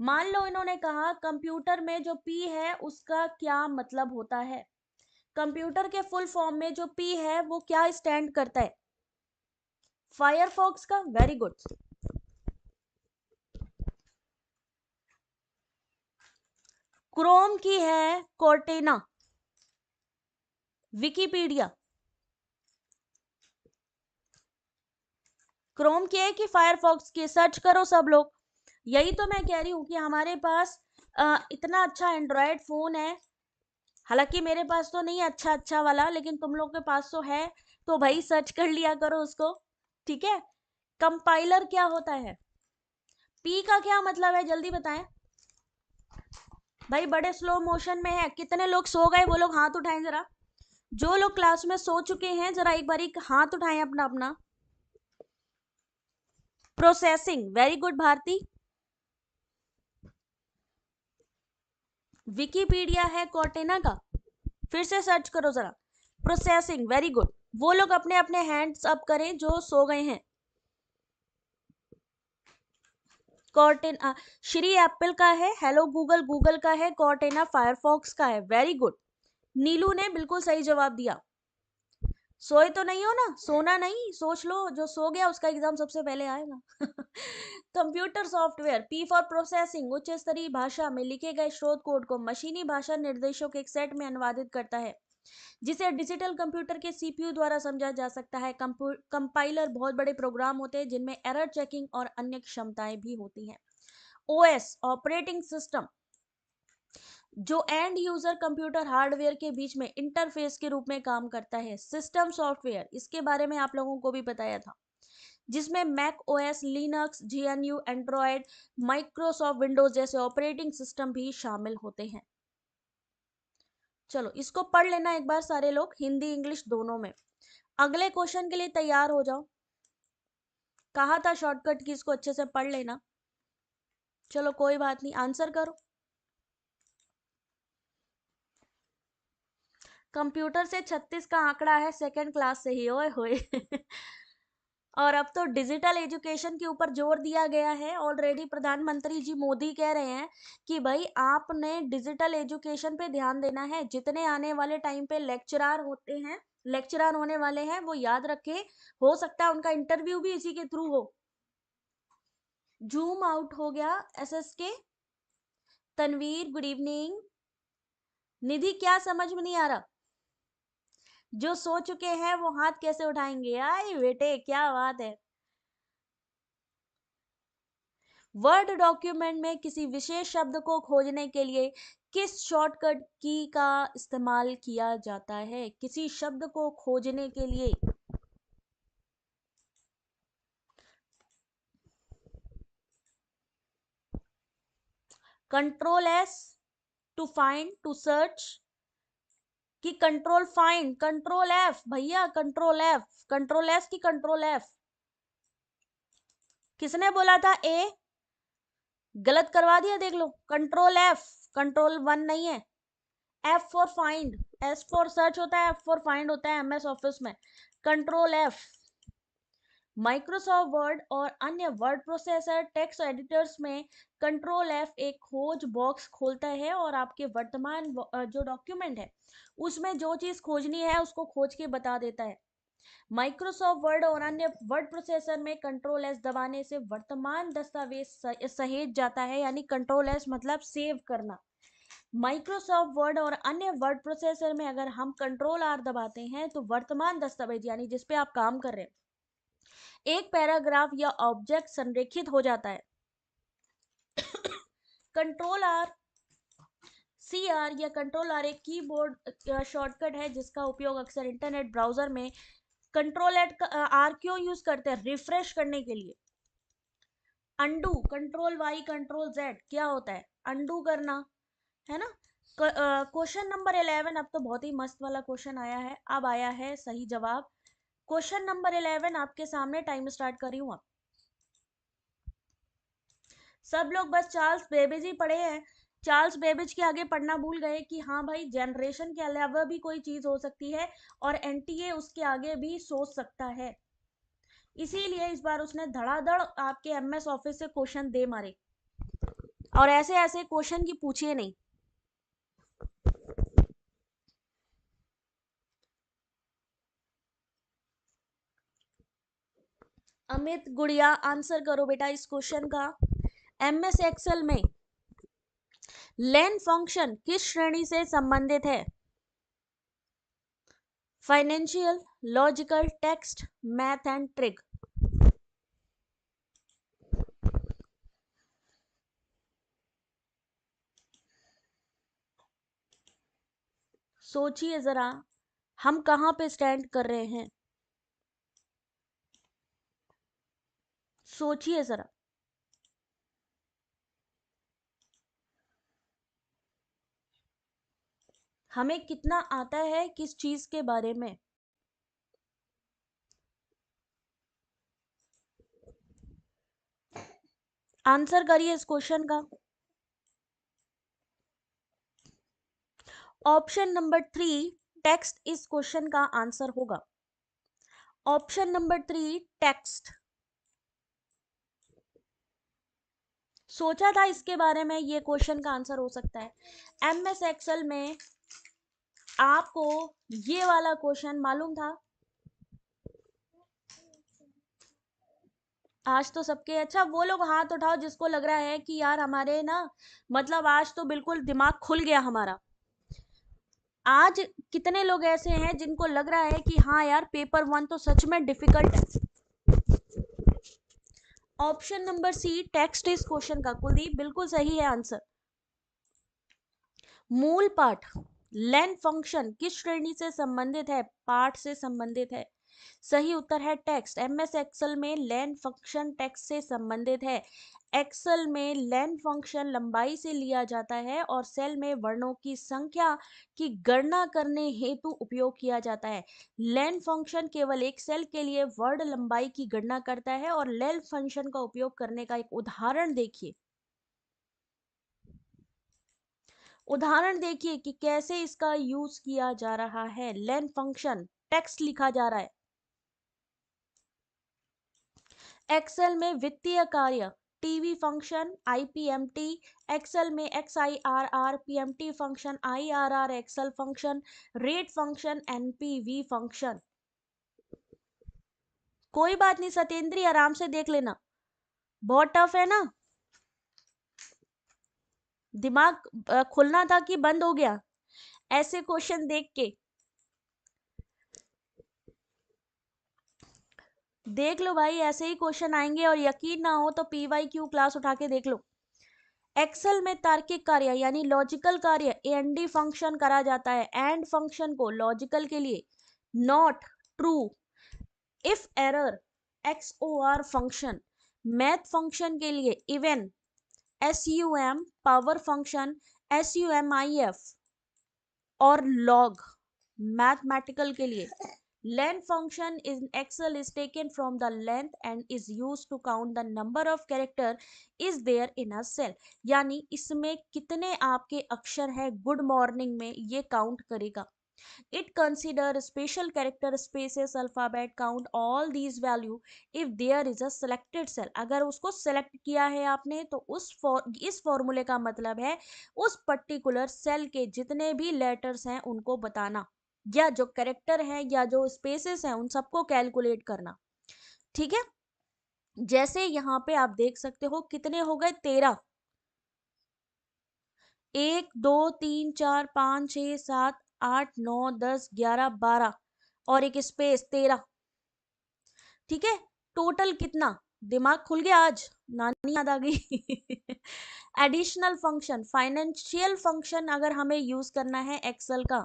मान लो इन्होंने कहा कंप्यूटर में जो पी है उसका क्या मतलब होता है, कंप्यूटर के फुल फॉर्म में जो पी है वो क्या स्टैंड करता है? फायरफॉक्स का, वेरी गुड। क्रोम की है कॉर्टेना, विकिपीडिया। क्रोम की है कि फायरफॉक्स की? सर्च करो सब लोग। यही तो मैं कह रही हूँ कि हमारे पास इतना अच्छा एंड्रॉयड फोन है, हालांकि मेरे पास तो नहीं है अच्छा अच्छा वाला, लेकिन तुम लोग के पास तो है, तो भाई सर्च कर लिया करो उसको, ठीक है? कंपाइलर क्या होता है? पी का क्या मतलब है, जल्दी बताएं भाई, बड़े स्लो मोशन में है, कितने लोग सो गए वो लोग हाथ उठाएं जरा, जो लोग क्लास में सो चुके हैं जरा एक बारी हाथ उठाएं अपना अपना। Processing, very good Bharti. Wikipedia है कॉर्टेना का, फिर से सर्च करो जरा, प्रोसेसिंग, वेरी गुड। वो लोग अपने अपने हैंड्स अप करें जो सो गए हैं। कॉर्टेना श्री एप्पल का है, हेलो गूगल गूगल का है, कॉर्टेना फायरफॉक्स का है, वेरी गुड। नीलू ने बिल्कुल सही जवाब दिया। सोए तो नहीं हो ना? सोना नहीं, सोच लो, जो सो गया उसका एग्जाम सबसे पहले आएगा। Computer software, P for processing, उच्च स्तरीय भाषा में लिखे गए स्रोत कोड को मशीनी भाषा निर्देशों के एक सेट में अनुवादित करता है, जिसे डिजिटल कंप्यूटर के सीपीयू द्वारा समझा जा सकता है। कंपाइलर बहुत बड़े प्रोग्राम होते हैं जिनमें एरर चेकिंग और अन्य क्षमताएं भी होती हैं। ओएस, ऑपरेटिंग सिस्टम, जो एंड यूजर कंप्यूटर हार्डवेयर के बीच में इंटरफेस के रूप में काम करता है। सिस्टम सॉफ्टवेयर, इसके बारे में आप लोगों को भी बताया था, जिसमें Mac OS, Linux, GNU, Android, Microsoft Windows जैसे ऑपरेटिंग सिस्टम भी शामिल होते हैं। चलो इसको पढ़ लेना एक बार सारे लोग, हिंदी इंग्लिश दोनों में। अगले क्वेश्चन के लिए तैयार हो जाओ। कहा था शॉर्टकट की इसको अच्छे से पढ़ लेना। चलो कोई बात नहीं, आंसर करो। कंप्यूटर से 36 का आंकड़ा है सेकंड क्लास से ही, ओए होए। और अब तो डिजिटल एजुकेशन के ऊपर जोर दिया गया है। ऑलरेडी प्रधानमंत्री जी मोदी कह रहे हैं कि भाई आपने डिजिटल एजुकेशन पे ध्यान देना है। जितने आने वाले टाइम पे लेक्चरर होने वाले हैं, वो याद रखें, हो सकता है उनका इंटरव्यू भी इसी के थ्रू हो। जूम आउट हो गया SSK। Tanveer good evening. Nidhi क्या समझ में नहीं आ रहा? जो सो चुके हैं वो हाथ कैसे उठाएंगे? आई बेटे क्या बात है। वर्ड डॉक्यूमेंट में किसी विशेष शब्द को खोजने के लिए किस शॉर्टकट की का इस्तेमाल किया जाता है? किसी शब्द को खोजने के लिए Ctrl+S to find, to search, कि कंट्रोल फाइंड, Ctrl+F भैया, Ctrl+S की Ctrl+F? किसने बोला था ए? गलत करवा दिया, देख लो। Ctrl+F, Ctrl+1 नहीं है। F for find, S for search होता है, F फॉर फाइंड होता है MS ऑफिस में। Ctrl+F। माइक्रोसॉफ्ट वर्ड और अन्य वर्ड प्रोसेसर टेक्स्ट एडिटर्स में Ctrl+F एक खोज बॉक्स खोलता है और आपके वर्तमान जो डॉक्यूमेंट है उसमें जो चीज खोजनी है उसको खोज के बता देता है। माइक्रोसॉफ्ट वर्ड और अन्य वर्ड प्रोसेसर में Ctrl+S दबाने से वर्तमान दस्तावेज सहेज जाता है, यानी Ctrl+S मतलब सेव करना। माइक्रोसॉफ्ट वर्ड और अन्य वर्ड प्रोसेसर में अगर हम Ctrl+R दबाते हैं तो वर्तमान दस्तावेज यानी जिसपे आप काम कर रहे हैं, एक पैराग्राफ या ऑब्जेक्ट संरेखित हो जाता है। Ctrl+R, CR या Ctrl+R एक कीबोर्ड शॉर्टकट है जिसका उपयोग अक्सर इंटरनेट ब्राउजर में Ctrl+R क्यों यूज करते हैं? रिफ्रेश करने के लिए। अंडू, Ctrl+Y Ctrl+Z क्या होता है? अंडू करना, है ना। क्वेश्चन नंबर 11, अब तो बहुत ही मस्त वाला क्वेश्चन आया है। अब आया है सही जवाब। क्वेश्चन नंबर 11 आपके सामने, टाइम स्टार्ट कर रही हूँ। अब सब लोग बस चार्ल्स बेबेज ही पढ़े हैं, चार्ल्स बेबेज के आगे पढ़ना भूल गए कि हाँ भाई जनरेशन के अलावा भी कोई चीज हो सकती है और NTA उसके आगे भी सोच सकता है। इसीलिए इस बार उसने धड़ाधड़ आपके MS ऑफिस से क्वेश्चन दे मारे, और ऐसे ऐसे क्वेश्चन की पूछिए नहीं। अमित गुड़िया आंसर करो बेटा इस क्वेश्चन का। MS एक्सेल में लेन फंक्शन किस श्रेणी से संबंधित है? Financial, logical, text, math and trick. सोचिए जरा, हम कहां पे स्टैंड कर रहे हैं? सोचिए जरा। हमें कितना आता है किस चीज के बारे में? आंसर करिए इस क्वेश्चन का। ऑप्शन नंबर 3 टेक्स्ट इस क्वेश्चन का आंसर होगा। Option number 3 text. सोचा था इसके बारे में, ये क्वेश्चन का आंसर हो सकता है। MS एक्सेल में आपको ये वाला क्वेश्चन मालूम था? आज तो सबके, अच्छा वो लोग हाथ उठाओ जिसको लग रहा है कि यार हमारे ना, मतलब आज तो बिल्कुल दिमाग खुल गया हमारा। आज कितने लोग ऐसे हैं जिनको लग रहा है कि हाँ यार पेपर 1 तो सच में डिफिकल्ट है? ऑप्शन नंबर सी टेक्स्ट इस क्वेश्चन का, कुलदीप बिल्कुल सही है आंसर। मूल पाठ लेन फंक्शन किस श्रेणी से संबंधित है? पाठ से संबंधित है। सही उत्तर है टेक्स्ट। एमएस एक्सेल में लेन फंक्शन टेक्स्ट से संबंधित है। एक्सेल में लेन फंक्शन लंबाई से लिया जाता है और सेल में वर्णों की संख्या की गणना करने हेतु उपयोग किया जाता है। लेन फंक्शन केवल एक सेल के लिए वर्ड लंबाई की गणना करता है और लेन फंक्शन का उपयोग करने का एक उदाहरण देखिए। उदाहरण देखिए कि कैसे इसका यूज किया जा रहा है। लेन फंक्शन टेक्स्ट लिखा जा रहा है। एक्सेल में वित्तीय कार्य टीवी फंक्शन आईपीएमटी, एक्सेल में XIRR PMT function IRR Excel function, rate function NPV function. कोई बात नहीं सत्येंद्री, आराम से देख लेना, बहुत टफ है ना। दिमाग खुलना था कि बंद हो गया ऐसे क्वेश्चन देख के? देख लो भाई, ऐसे ही क्वेश्चन आएंगे और यकीन ना हो तो PYQ क्लास उठा के देख लो। एक्सेल में तार्किक कार्य यानी लॉजिकल कार्य एंड फंक्शन करा जाता है। एंड फंक्शन को लॉजिकल के लिए not true, if error XOR function, math function के लिए even SUM, power function SUMIF और लॉग मैथमेटिकल के लिए। Len function in Excel is taken from the length and is used to count the number of character is there in a cell। यानी इसमें कितने आपके अक्षर है गुड मॉर्निंग में ये काउंट करेगा। It consider special character spaces alphabet count all these value if there is a selected cell। अगर उसको सेलेक्ट किया है आपने तो इस फॉर्मूले का मतलब है उस पर्टिकुलर सेल के जितने भी लेटर्स हैं उनको बताना, या जो कैरेक्टर है या जो स्पेसेस हैं उन सबको कैलकुलेट करना। ठीक है, जैसे यहाँ पे आप देख सकते हो कितने हो गए 13, 1 2 3 4 5 6 7 8 9 10 11 12 और एक स्पेस 13। ठीक है, टोटल कितना? दिमाग खुल गया आज, नानी याद आ गई। एडिशनल फंक्शन फाइनेंशियल फंक्शन अगर हमें यूज करना है एक्सेल का।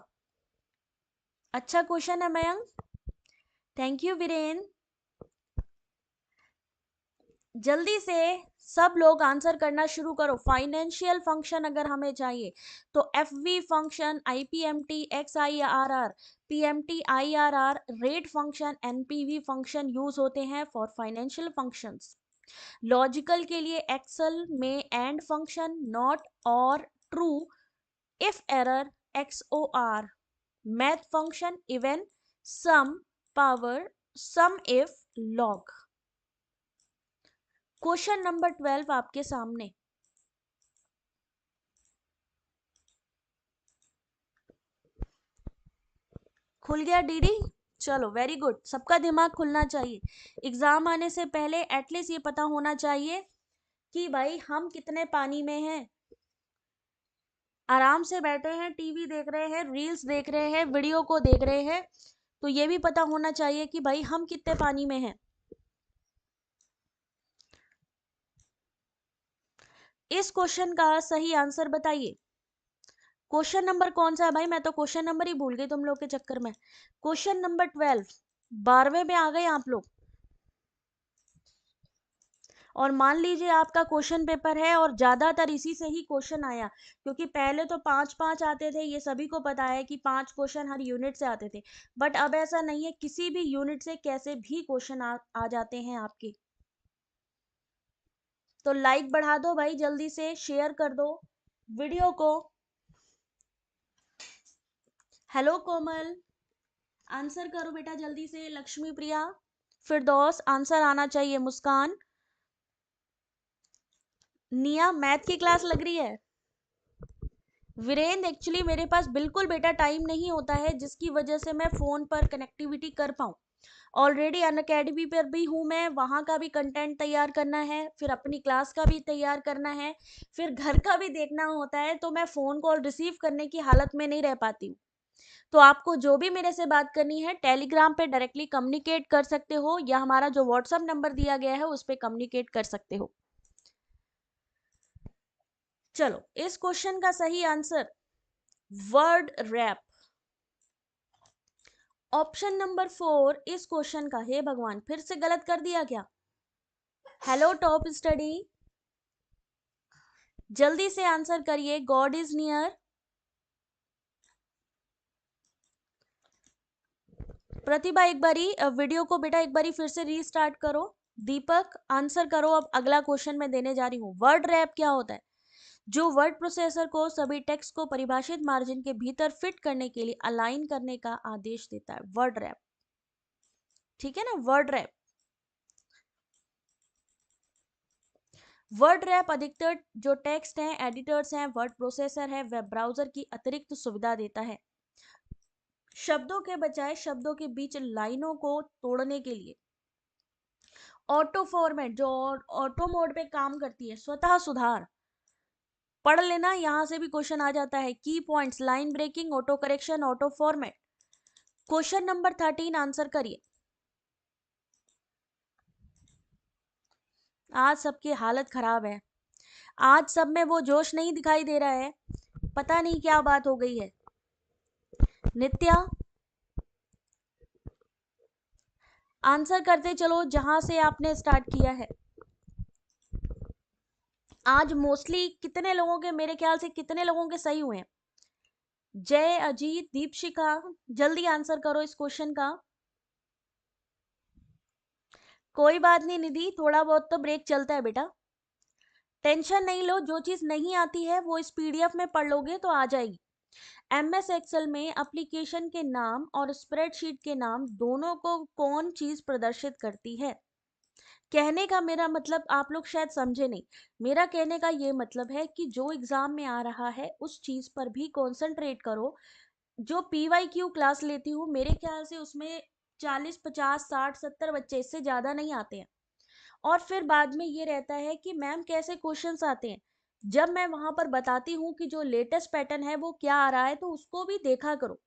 अच्छा क्वेश्चन है मयंक, थैंक यू वीरेन। जल्दी से सब लोग आंसर करना शुरू करो। फाइनेंशियल फंक्शन अगर हमें चाहिए तो FV function IPMT XIRR PMT IRR rate function NPV function use होते हैं फॉर फाइनेंशियल फंक्शंस। लॉजिकल के लिए एक्सेल में एंड फंक्शन नॉट और true, if error XOR, math function even sum power sum if log. Question number 12 आपके सामने। खुल गया डीडी? चलो वेरी गुड, सबका दिमाग खुलना चाहिए। एग्जाम आने से पहले एटलीस्ट ये पता होना चाहिए कि भाई हम कितने पानी में हैं। आराम से बैठे हैं, टीवी देख रहे हैं, रील्स देख रहे हैं, वीडियो को देख रहे हैं, तो ये भी पता होना चाहिए कि भाई हम कितने पानी में हैं। इस क्वेश्चन का सही आंसर बताइए। क्वेश्चन नंबर कौन सा है भाई? मैं तो क्वेश्चन नंबर ही भूल गई तुम लोग के चक्कर में। क्वेश्चन नंबर 12, 12वें में आ गए आप लोग। और मान लीजिए आपका क्वेश्चन पेपर है और ज्यादातर इसी से ही क्वेश्चन आया, क्योंकि पहले तो 5-5 आते थे, ये सभी को पता है कि 5 क्वेश्चन हर यूनिट से आते थे। बट अब ऐसा नहीं है, किसी भी यूनिट से कैसे भी क्वेश्चन आ जाते हैं आपके। तो लाइक बढ़ा दो भाई, जल्दी से शेयर कर दो वीडियो को। हेलो कोमल, आंसर करो बेटा जल्दी से। लक्ष्मी प्रिया, फिरदौस, आंसर आना चाहिए। मुस्कान, निया, मैथ की क्लास लग रही है। वीरेंद्र, एक्चुअली मेरे पास बिल्कुल बेटा टाइम नहीं होता है जिसकी वजह से मैं फोन पर कनेक्टिविटी कर पाऊँ। ऑलरेडी अनअकैडमी पर भी हूँ मैं, वहाँ का भी कंटेंट तैयार करना है, फिर अपनी क्लास का भी तैयार करना है, फिर घर का भी देखना होता है, तो मैं फ़ोन कॉल रिसीव करने की हालत में नहीं रह पाती हूँ। तो आपको जो भी मेरे से बात करनी है टेलीग्राम पे डायरेक्टली कम्युनिकेट कर सकते हो, या हमारा जो व्हाट्सएप नंबर दिया गया है उस पर कम्युनिकेट कर सकते हो। चलो, इस क्वेश्चन का सही answer word rap. Option number 4 इस क्वेश्चन का, हे भगवान फिर से गलत कर दिया क्या? हेलो टॉप स्टडी, जल्दी से आंसर करिए। God is near. प्रतिभा एक बारी वीडियो को बेटा एक बारी फिर से रीस्टार्ट करो। दीपक आंसर करो। अब अगला क्वेश्चन मैं देने जा रही हूँ। वर्ड रैप क्या होता है? जो वर्ड प्रोसेसर को सभी टेक्स्ट को परिभाषित मार्जिन के भीतर फिट करने के लिए अलाइन करने का आदेश देता है, वर्ड रैप। ठीक है ना, वर्ड रैप। वर्ड रैप अधिकतर जो टेक्स्ट हैं, एडिटर्स हैं, वर्ड प्रोसेसर है, वेब ब्राउजर की अतिरिक्त सुविधा देता है शब्दों के बजाय शब्दों के बीच लाइनों को तोड़ने के लिए। ऑटो फॉर्मेट जो ऑटो मोड पे काम करती है, स्वतः सुधार पढ़ लेना, यहां से भी क्वेश्चन आ जाता है। Key points, line breaking, auto correction, auto format. Question number 13 answer करिए। आज सबकी हालत खराब है, आज सब में वो जोश नहीं दिखाई दे रहा है, पता नहीं क्या बात हो गई है। नित्या आंसर करते चलो जहां से आपने स्टार्ट किया है। आज मोस्टली कितने लोगों के, मेरे ख्याल से कितने लोगों के सही हुए हैं? जय, अजीत, दीपशिखा, जल्दी आंसर करो इस क्वेश्चन का। कोई बात नहीं निधि, थोड़ा बहुत तो ब्रेक चलता है बेटा, टेंशन नहीं लो। जो चीज नहीं आती है वो इस पीडीएफ में पढ़ लोगे तो आ जाएगी। एमएस एक्सेल में एप्लीकेशन के नाम और स्प्रेडशीट के नाम दोनों को कौन चीज प्रदर्शित करती है? कहने का मेरा मतलब आप लोग शायद समझे नहीं। मेरा कहने का ये मतलब है कि जो एग्जाम में आ रहा है उस चीज पर भी कंसंट्रेट करो। जो पीवाईक्यू क्लास लेती हूँ मेरे ख्याल से उसमें 40 50 60 70 बच्चे, इससे ज्यादा नहीं आते हैं। और फिर बाद में ये रहता है कि मैम कैसे क्वेश्चंस आते हैं, जब मैं वहां पर बताती हूँ कि जो लेटेस्ट पैटर्न है वो क्या आ रहा है, तो उसको भी देखा करो।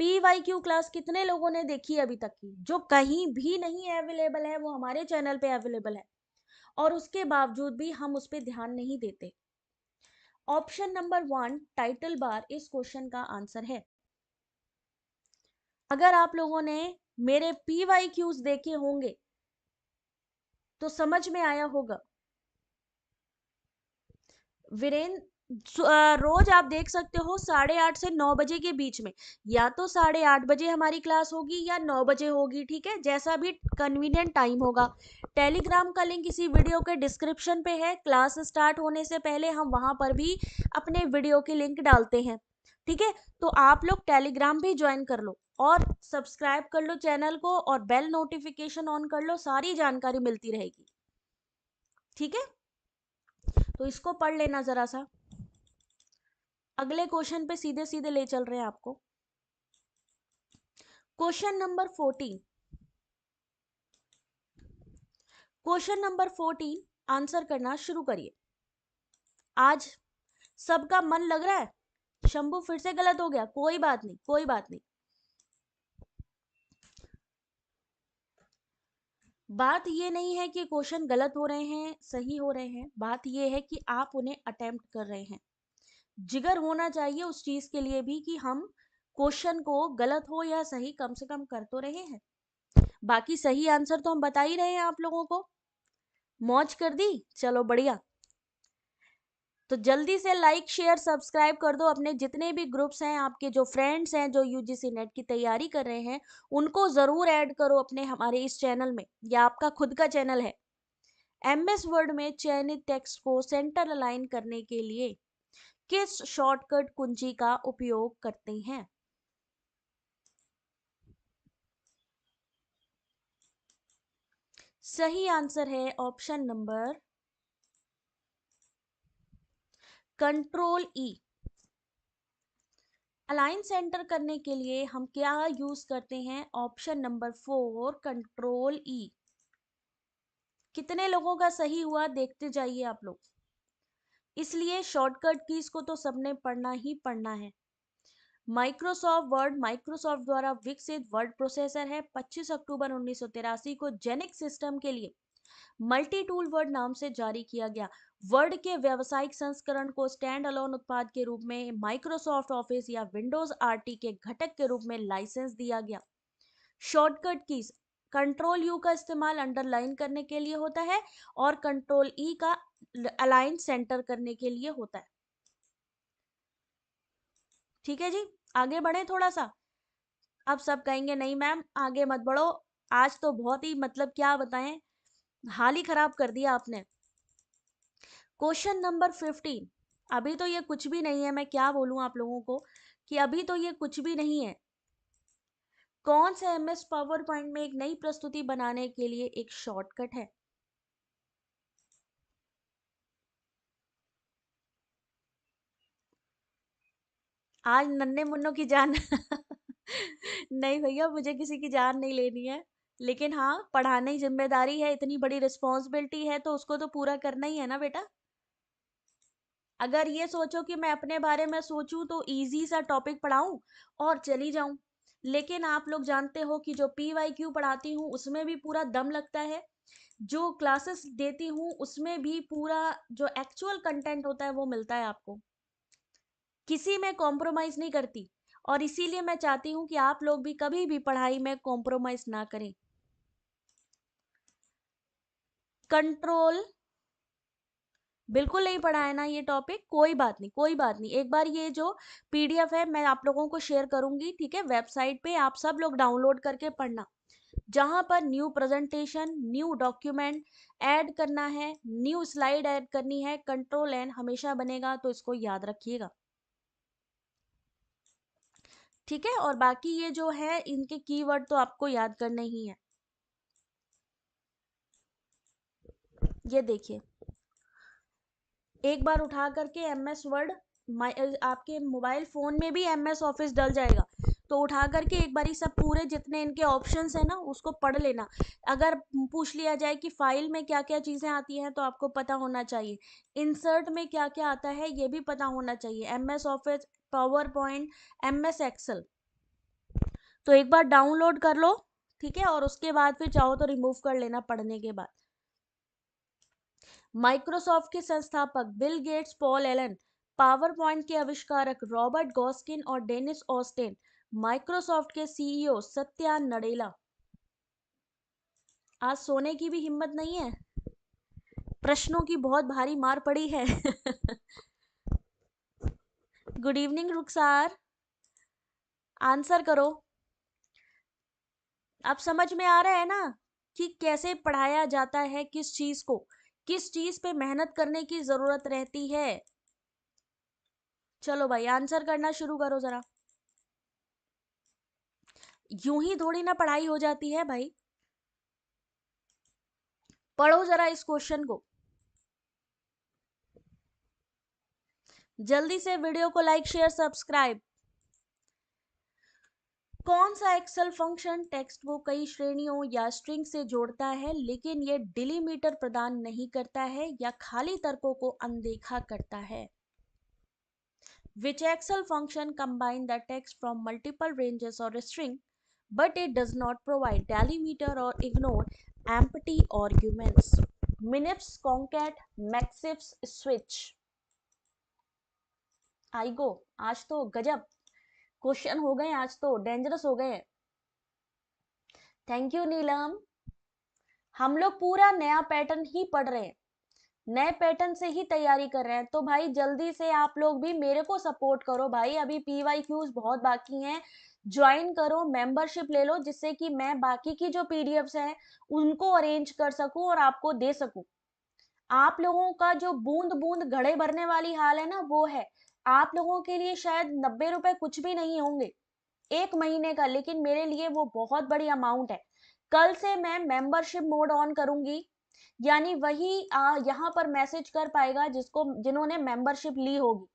पीवाईक्यू क्लास कितने लोगों ने देखी है अभी तक की? जो कहीं भी नहीं अवेलेबल है वो हमारे चैनल पे अवेलेबल है, और उसके बावजूद भी हम उस पर ध्यान नहीं देते। ऑप्शन नंबर 1 टाइटल बार इस क्वेश्चन का आंसर है। अगर आप लोगों ने मेरे पीवाईक्यूज देखे होंगे तो समझ में आया होगा। वीरेंद्र रोज आप देख सकते हो 8:30 से 9 बजे के बीच में, या तो 8:30 बजे हमारी क्लास होगी या 9 बजे होगी, ठीक है, जैसा भी कन्वीनियंट टाइम होगा। टेलीग्राम का लिंक इसी वीडियो के डिस्क्रिप्शन पे है। क्लास स्टार्ट होने से पहले हम वहां पर भी अपने वीडियो की लिंक डालते हैं, ठीक है। तो आप लोग टेलीग्राम भी ज्वाइन कर लो और सब्सक्राइब कर लो चैनल को, और बेल नोटिफिकेशन ऑन कर लो, सारी जानकारी मिलती रहेगी, ठीक है। तो इसको पढ़ लेना जरा सा। अगले क्वेश्चन पे सीधे सीधे ले चल रहे हैं आपको। Question number 14, question number 14 answer करना शुरू करिए। आज सबका मन लग रहा है। शंभू फिर से गलत हो गया, कोई बात नहीं, कोई बात नहीं। बात ये नहीं है कि क्वेश्चन गलत हो रहे हैं सही हो रहे हैं, बात ये है कि आप उन्हें अटेम्प्ट कर रहे हैं। जिगर होना चाहिए उस चीज के लिए भी कि हम क्वेश्चन को गलत हो या सही कम से कम कर तो रहे हैं। बाकी सही आंसर तो हम बता ही रहे हैं आप लोगों को। मौज कर दी, चलो बढ़िया। तो जल्दी से लाइक शेयर सब्सक्राइब कर दो। अपने जितने भी ग्रुप्स हैं, आपके जो फ्रेंड्स हैं जो यूजीसी नेट की तैयारी कर रहे हैं, उनको जरूर ऐड करो अपने हमारे इस चैनल में। या आपका खुद का चैनल है। एमएस वर्ड में चयनित टेक्स्ट को सेंटर अलाइन करने के लिए किस शॉर्टकट कुंजी का उपयोग करते हैं? सही आंसर है ऑप्शन नंबर कंट्रोल ई। अलाइन सेंटर करने के लिए हम क्या यूज करते हैं? ऑप्शन नंबर 4 कंट्रोल ई। कितने लोगों का सही हुआ देखते जाइए आप लोग। इसलिए शॉर्टकट कीज को तो सबने पढ़ना ही पढ़ना है। माइक्रोसॉफ्ट वर्ड माइक्रोसॉफ्ट द्वारा विकसित वर्ड प्रोसेसर है। 25 अक्टूबर 1983 को जेनिक्स सिस्टम के लिए मल्टी टूल वर्ड नाम से जारी किया गया। वर्ड के व्यावसायिक संस्करण को स्टैंड अलोन उत्पाद के रूप में माइक्रोसॉफ्ट ऑफिस या विंडोज आरटी के घटक के रूप में लाइसेंस दिया गया। शॉर्टकट कीज, कंट्रोल यू का इस्तेमाल अंडरलाइन करने के लिए होता है और कंट्रोल ई का अलाइन सेंटर करने के लिए होता है। ठीक है जी, आगे बढ़े थोड़ा सा। अब सब कहेंगे नहीं मैम आगे मत बढ़ो, आज तो बहुत ही मतलब क्या बताएं, हाल ही खराब कर दिया आपने। क्वेश्चन नंबर 15, अभी तो ये कुछ भी नहीं है, मैं क्या बोलूं आप लोगों को कि अभी तो ये कुछ भी नहीं है। कौन सा एमएस पावर पॉइंट में एक नई प्रस्तुति बनाने के लिए एक शॉर्टकट है? आज नन्हे मुन्नों की जान नहीं भैया, मुझे किसी की जान नहीं लेनी है, लेकिन हाँ पढ़ाने की जिम्मेदारी है, इतनी बड़ी रिस्पॉन्सिबिलिटी है तो उसको तो पूरा करना ही है ना बेटा। अगर ये सोचो कि मैं अपने बारे में सोचूं तो इजी सा टॉपिक पढ़ाऊं और चली जाऊं, लेकिन आप लोग जानते हो कि जो PYQ पढ़ाती हूँ उसमें भी पूरा दम लगता है, जो क्लासेस देती हूँ उसमें भी पूरा जो एक्चुअल कंटेंट होता है वो मिलता है आपको, किसी में कॉम्प्रोमाइज नहीं करती। और इसीलिए मैं चाहती हूँ कि आप लोग भी कभी भी पढ़ाई में कॉम्प्रोमाइज ना करें। कंट्रोल बिल्कुल नहीं पढ़ा है ना ये टॉपिक, कोई बात नहीं कोई बात नहीं, एक बार ये जो PDF है मैं आप लोगों को शेयर करूंगी, ठीक है, वेबसाइट पे आप सब लोग डाउनलोड करके पढ़ना, जहां पर new presentation new document add करना है, न्यू स्लाइड ऐड करनी है, कंट्रोल एन हमेशा बनेगा, तो इसको याद रखिएगा। ठीक है, और बाकी ये जो है इनके कीवर्ड तो आपको याद करने ही है। ये देखिए, एक बार उठा करके MS वर्ड, आपके मोबाइल फोन में भी MS ऑफिस डल जाएगा, तो उठा करके एक बारी सब पूरे जितने इनके ऑप्शंस है ना उसको पढ़ लेना। अगर पूछ लिया जाए कि फाइल में क्या क्या चीजें आती हैं तो आपको पता होना चाहिए, इंसर्ट में क्या क्या आता है ये भी पता होना चाहिए, MS office, PowerPoint, MS Excel, तो एक बार डाउनलोड कर लो, ठीक है, और उसके बाद फिर चाहो तो रिमूव कर लेना पढ़ने के बाद। माइक्रोसॉफ्ट के संस्थापक Bill Gates, Paul Allen, power point के आविष्कारक रॉबर्ट गॉस्किन और डेनिस ऑस्टेन, माइक्रोसॉफ्ट के CEO सत्या नडेला। आज सोने की भी हिम्मत नहीं है, प्रश्नों की बहुत भारी मार पड़ी है। गुड इवनिंग रुखसार, आंसर करो। अब समझ में आ रहा है ना कि कैसे पढ़ाया जाता है, किस चीज को, किस चीज पे मेहनत करने की जरूरत रहती है। चलो भाई आंसर करना शुरू करो जरा, यूं ही थोड़ी ना पढ़ाई हो जाती है भाई, पढ़ो जरा इस क्वेश्चन को, जल्दी से वीडियो को लाइक शेयर सब्सक्राइब। कौन सा एक्सेल फंक्शन टेक्स्ट को कई श्रेणियों या स्ट्रिंग से जोड़ता है लेकिन ये डिलीमीटर प्रदान नहीं करता है या खाली तर्कों को अनदेखा करता है? Which Excel function combine the text from multiple ranges or string, but it does not provide delimiter or ignore empty arguments? Minips, concat, maxifs, switch. आई गो, आज तो गजब क्वेश्चन हो गए, आज तो डेंजरस हो गए। थैंक यू नीलम, हम लोग पूरा नया पैटर्न ही पढ़ रहे हैं, नए पैटर्न से ही तैयारी कर रहे हैं, तो भाई जल्दी से आप लोग भी मेरे को सपोर्ट करो भाई, अभी PYQs बहुत बाकी हैं, ज्वाइन करो, मेंबरशिप ले लो, जिससे कि मैं बाकी की जो PDFs हैं उनको अरेंज कर सकूं और आपको दे सकूं। आप लोगों का जो बूंद बूंद घड़े भरने वाली हाल है ना वो है, आप लोगों के लिए शायद 90 रुपए कुछ भी नहीं होंगे एक महीने का, लेकिन मेरे लिए वो बहुत बड़ी अमाउंट है। कल से मैं मेंबरशिप मोड ऑन करूंगी, यानी वही यहाँ पर मैसेज कर पाएगा जिसको जिन्होंने मेंबरशिप ली होगी।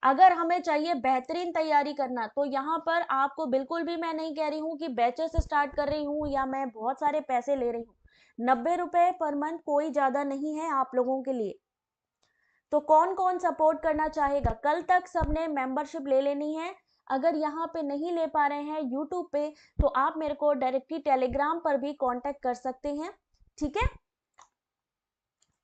अगर हमें चाहिए बेहतरीन तैयारी करना तो यहाँ पर आपको बिल्कुल भी मैं नहीं कह रही हूँ कि बैचेस स्टार्ट कर रही हूँ या मैं बहुत सारे पैसे ले रही हूँ, 90 रुपए पर मंथ कोई ज्यादा नहीं है आप लोगों के लिए। तो कौन कौन सपोर्ट करना चाहेगा, कल तक सबने मेंबरशिप ले लेनी है, अगर यहाँ पे नहीं ले पा रहे हैं यूट्यूब पे तो आप मेरे को डायरेक्टली टेलीग्राम पर भी कांटेक्ट कर सकते हैं, ठीक है।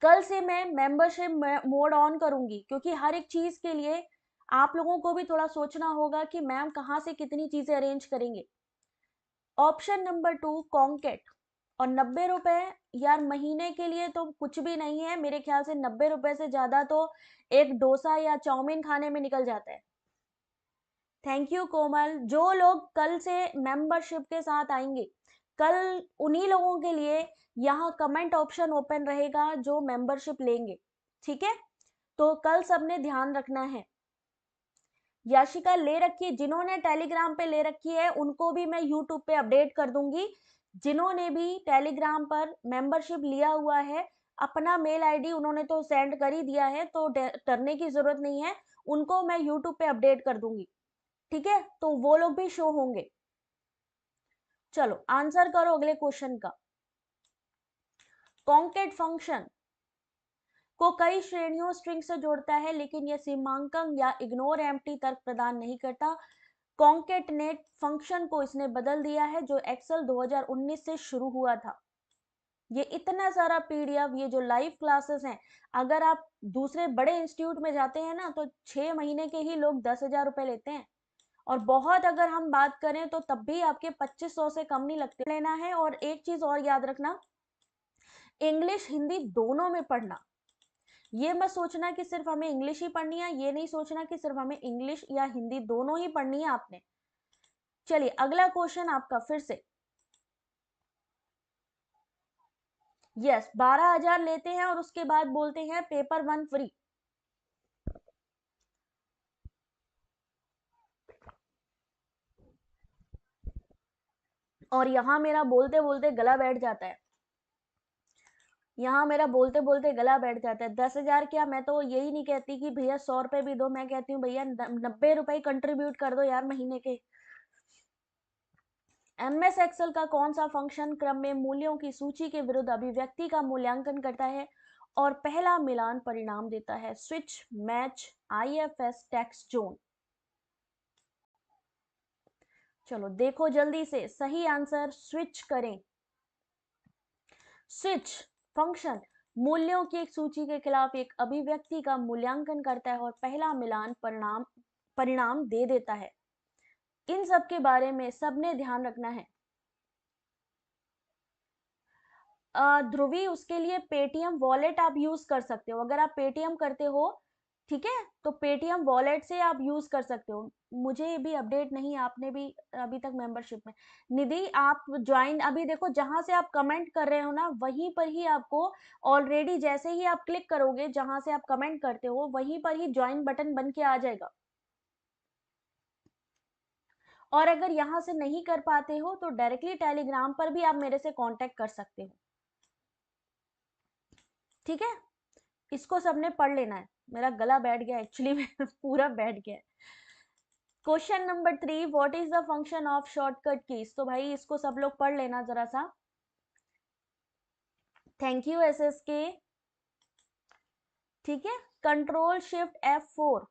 कल से मैं मेंबरशिप मोड ऑन करूंगी, क्योंकि हर एक चीज के लिए आप लोगों को भी थोड़ा सोचना होगा कि मैम कहाँ से कितनी चीजें अरेंज करेंगे। ऑप्शन नंबर 2 कॉन्केट, और 90 रुपए यार महीने के लिए तो कुछ भी नहीं है, मेरे ख्याल से 90 रुपए से ज्यादा तो एक डोसा या चाउमीन खाने में निकल जाता है। थैंक यू कोमल। जो लोग कल से मेंबरशिप के साथ आएंगे, कल उन्हीं लोगों के लिए यहाँ कमेंट ऑप्शन ओपन रहेगा जो मेंबरशिप लेंगे, ठीक है? तो कल सबने ध्यान रखना है। याशिका ले रखी, जिन्होंने टेलीग्राम पे ले रखी है उनको भी मैं यूट्यूब पे अपडेट कर दूंगी। जिन्होंने भी टेलीग्राम पर मेंबरशिप लिया हुआ है, अपना मेल आईडी उन्होंने तो सेंड कर ही दिया है, तो डरने की जरूरत नहीं है, उनको मैं यूट्यूब पे अपडेट कर दूंगी, ठीक है? तो वो लोग भी शो होंगे। चलो आंसर करो अगले क्वेश्चन का। कॉन्केट फंक्शन को कई श्रेणियों स्ट्रिंग से जोड़ता है, लेकिन यह सीमांकन या इग्नोर एम्प्टी तर्क प्रदान नहीं करता। कॉन्केटनेट फंक्शन को इसने बदल दिया है, जो एक्सेल 2019 से शुरू हुआ था। ये इतना सारा पीडीएफ, ये जो लाइव क्लासेस हैं, अगर आप दूसरे बड़े इंस्टीट्यूट में जाते हैं ना, तो 6 महीने के ही लोग 10,000 रुपए लेते हैं, और बहुत अगर हम बात करें तो तब भी आपके 2500 से कम नहीं लगते लेना है। और एक चीज और याद रखना, इंग्लिश हिंदी दोनों में पढ़ना। ये मत सोचना कि सिर्फ हमें इंग्लिश ही पढ़नी है, ये नहीं सोचना कि सिर्फ हमें इंग्लिश या हिंदी दोनों ही पढ़नी है आपने। चलिए अगला क्वेश्चन आपका फिर से। यस, 12,000 लेते हैं और उसके बाद बोलते हैं पेपर 1 फ्री। और यहां मेरा बोलते बोलते गला बैठ जाता है, यहाँ मेरा बोलते बोलते गला बैठ जाता है। 10,000 क्या, मैं तो यही नहीं कहती कि भैया 100 रुपए भी दो, मैं कहती हूँ भैया 90 रुपए कंट्रीब्यूट कर दो यार महीने के। एमएस एक्सेल का कौन सा फंक्शन क्रम में मूल्यों की सूची के विरुद्ध अभिव्यक्ति का मूल्यांकन करता है और पहला मिलान परिणाम देता है? Switch, match, IFS, text zone. चलो देखो जल्दी से, सही आंसर स्विच करें। स्विच फंक्शन मूल्यों की एक सूची के खिलाफ एक अभिव्यक्ति का मूल्यांकन करता है और पहला मिलान परिणाम दे देता है। इन सब के बारे में सबने ध्यान रखना है। ध्रुवी, उसके लिए पेटीएम वॉलेट आप यूज कर सकते हो, अगर आप पेटीएम करते हो, ठीक है, तो पेटीएम वॉलेट से आप यूज कर सकते हो। मुझे भी अपडेट नहीं, आपने भी अभी तक मेंबरशिप में। निधि आप ज्वाइन, अभी देखो जहां से आप कमेंट कर रहे हो ना, वहीं पर ही आपको ऑलरेडी, जैसे ही आप क्लिक करोगे जहां से आप कमेंट करते हो, वहीं पर ही ज्वाइन बटन बन के आ जाएगा। और अगर यहां से नहीं कर पाते हो तो डायरेक्टली टेलीग्राम पर भी आप मेरे से कांटेक्ट कर सकते हो, ठीक है? इसको सबने पढ़ लेना है। मेरा गला बैठ गया एक्चुअली में पूरा बैठ गया है। Question number 3, what is the function of shortcut keys? तो भाई इसको सब लोग पढ़ लेना जरा सा। Thank you SSK. ठीक है, कंट्रोल शिफ्ट F4।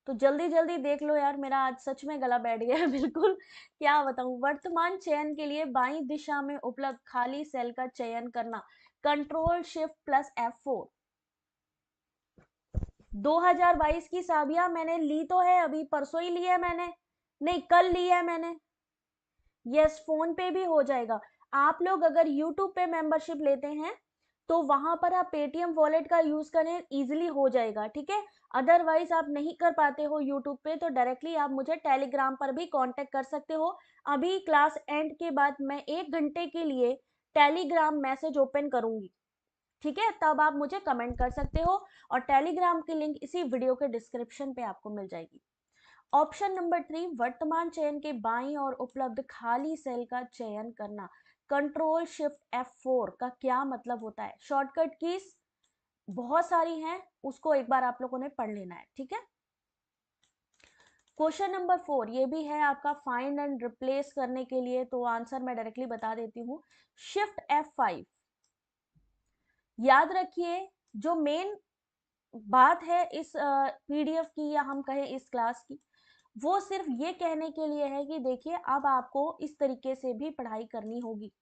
तो जल्दी जल्दी देख लो यार, मेरा आज सच में गला बैठ गया है बिल्कुल, क्या बताऊं। वर्तमान चयन के लिए बाईं दिशा में उपलब्ध खाली सेल का चयन करना, कंट्रोल शिफ्ट प्लस F4। 2022 की साबिया मैंने ली तो है, अभी परसों ही ली है मैंने, नहीं कल ली है मैंने। यस, फोन पे भी हो जाएगा। आप लोग अगर यूट्यूब पे मेंबरशिप लेते हैं तो वहां पर आप पेटीएम वॉलेट का यूज करें, इजीली हो जाएगा, ठीक है? अदरवाइज आप नहीं कर पाते हो यूट्यूब पे, तो डायरेक्टली आप मुझे टेलीग्राम पर भी कांटेक्ट कर सकते हो। अभी क्लास एंड के बाद मैं 1 घंटे के लिए टेलीग्राम मैसेज ओपन करूंगी, ठीक है? तब आप मुझे कमेंट कर सकते हो, और टेलीग्राम की लिंक इसी वीडियो के डिस्क्रिप्शन पे आपको मिल जाएगी। ऑप्शन नंबर 3, वर्तमान चयन के बाईं ओर उपलब्ध खाली सेल का चयन करना, कंट्रोल शिफ्ट F4 का क्या मतलब होता है? शॉर्टकट कीज बहुत सारी हैं, उसको एक बार आप लोगों ने पढ़ लेना है, ठीक है? क्वेश्चन नंबर 4 ये भी है आपका फाइंड एंड रिप्लेस करने के लिए, तो आंसर मैं डायरेक्टली बता देती हूँ, शिफ्ट F5। याद रखिए, जो मेन बात है इस पीडीएफ की, या हम कहें इस क्लास की, वो सिर्फ ये कहने के लिए है कि देखिए अब आपको इस तरीके से भी पढ़ाई करनी होगी।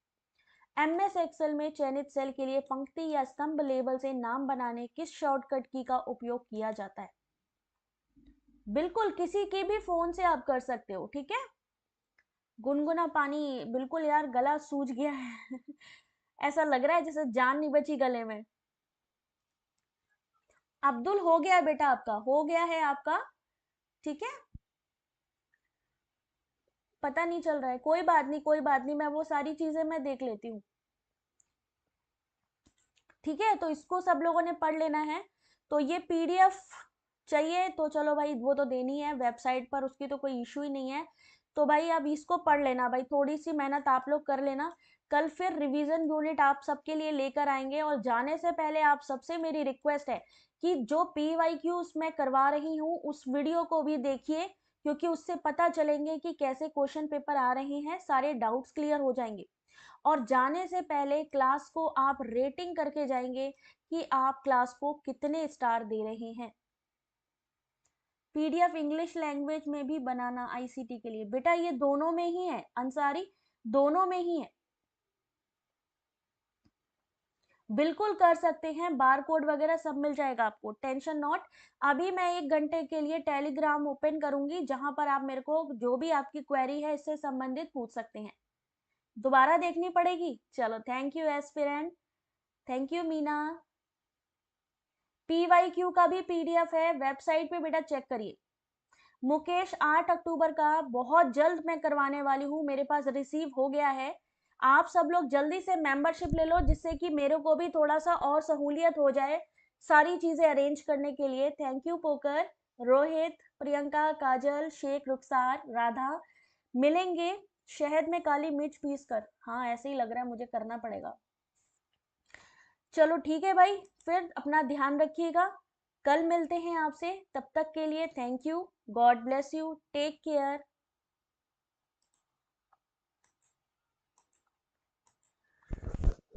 एमएस एक्सेल में चयनित सेल के लिए पंक्ति या स्तंभ लेबल से नाम बनाने किस शॉर्टकट की का उपयोग किया जाता है? बिल्कुल किसी के भी फोन से आप कर सकते हो, ठीक है? गुनगुना पानी, बिल्कुल यार गला सूज गया है। ऐसा लग रहा है जैसे जान नहीं बची गले में। अब्दुल हो गया बेटा, आपका हो गया है आपका, ठीक है। पता नहीं चल रहा है, कोई बात नहीं कोई बात नहीं, मैं वो सारी चीजें मैं देख लेती हूँ, ठीक है। तो इसको सब लोगों ने पढ़ लेना है। तो ये पीडीएफ चाहिए तो चलो भाई, वो तो देनी है वेबसाइट पर, उसकी तो कोई इशू ही नहीं है। तो भाई अब इसको पढ़ लेना भाई, थोड़ी सी मेहनत आप लोग कर लेना। कल फिर रिवीजन यूनिट आप सबके लिए लेकर आएंगे, और जाने से पहले आप सबसे मेरी रिक्वेस्ट है कि जो पीवाईक्यूज मैं करवा रही हूँ उस वीडियो को भी देखिए, क्योंकि उससे पता चलेंगे कि कैसे क्वेश्चन पेपर आ रहे हैं, सारे डाउट्स क्लियर हो जाएंगे। और जाने से पहले क्लास को आप रेटिंग करके जाएंगे कि आप क्लास को कितने स्टार दे रहे हैं। पीडीएफ इंग्लिश लैंग्वेज में भी बनाना आईसीटी के लिए, बेटा ये दोनों में ही है अंसारी, दोनों में ही है, बिल्कुल कर सकते हैं, बार कोड वगैरह सब मिल जाएगा आपको, टेंशन नॉट। अभी मैं 1 घंटे के लिए टेलीग्राम ओपन करूंगी, जहां पर आप मेरे को जो भी आपकी क्वेरी है इससे संबंधित पूछ सकते हैं। दोबारा देखनी पड़ेगी, चलो thank you aspirant, thank you Meena. PYQ का भी पीडीएफ है वेबसाइट पे, बेटा चेक करिए। मुकेश 8 अक्टूबर का बहुत जल्द मैं करवाने वाली हूँ, मेरे पास रिसीव हो गया है। आप सब लोग जल्दी से मेंबरशिप ले लो, जिससे कि मेरे को भी थोड़ा सा और सहूलियत हो जाए सारी चीजें अरेंज करने के लिए। Thank you Pokar, Rohit, Priyanka, Kajal, Sheikh, Rukhsar, Radha. मिलेंगे शहद में काली मिर्च पीस कर, हाँ ऐसे ही लग रहा है मुझे, करना पड़ेगा। चलो ठीक है भाई, फिर अपना ध्यान रखिएगा, कल मिलते हैं आपसे, तब तक के लिए thank you, God bless you, take care.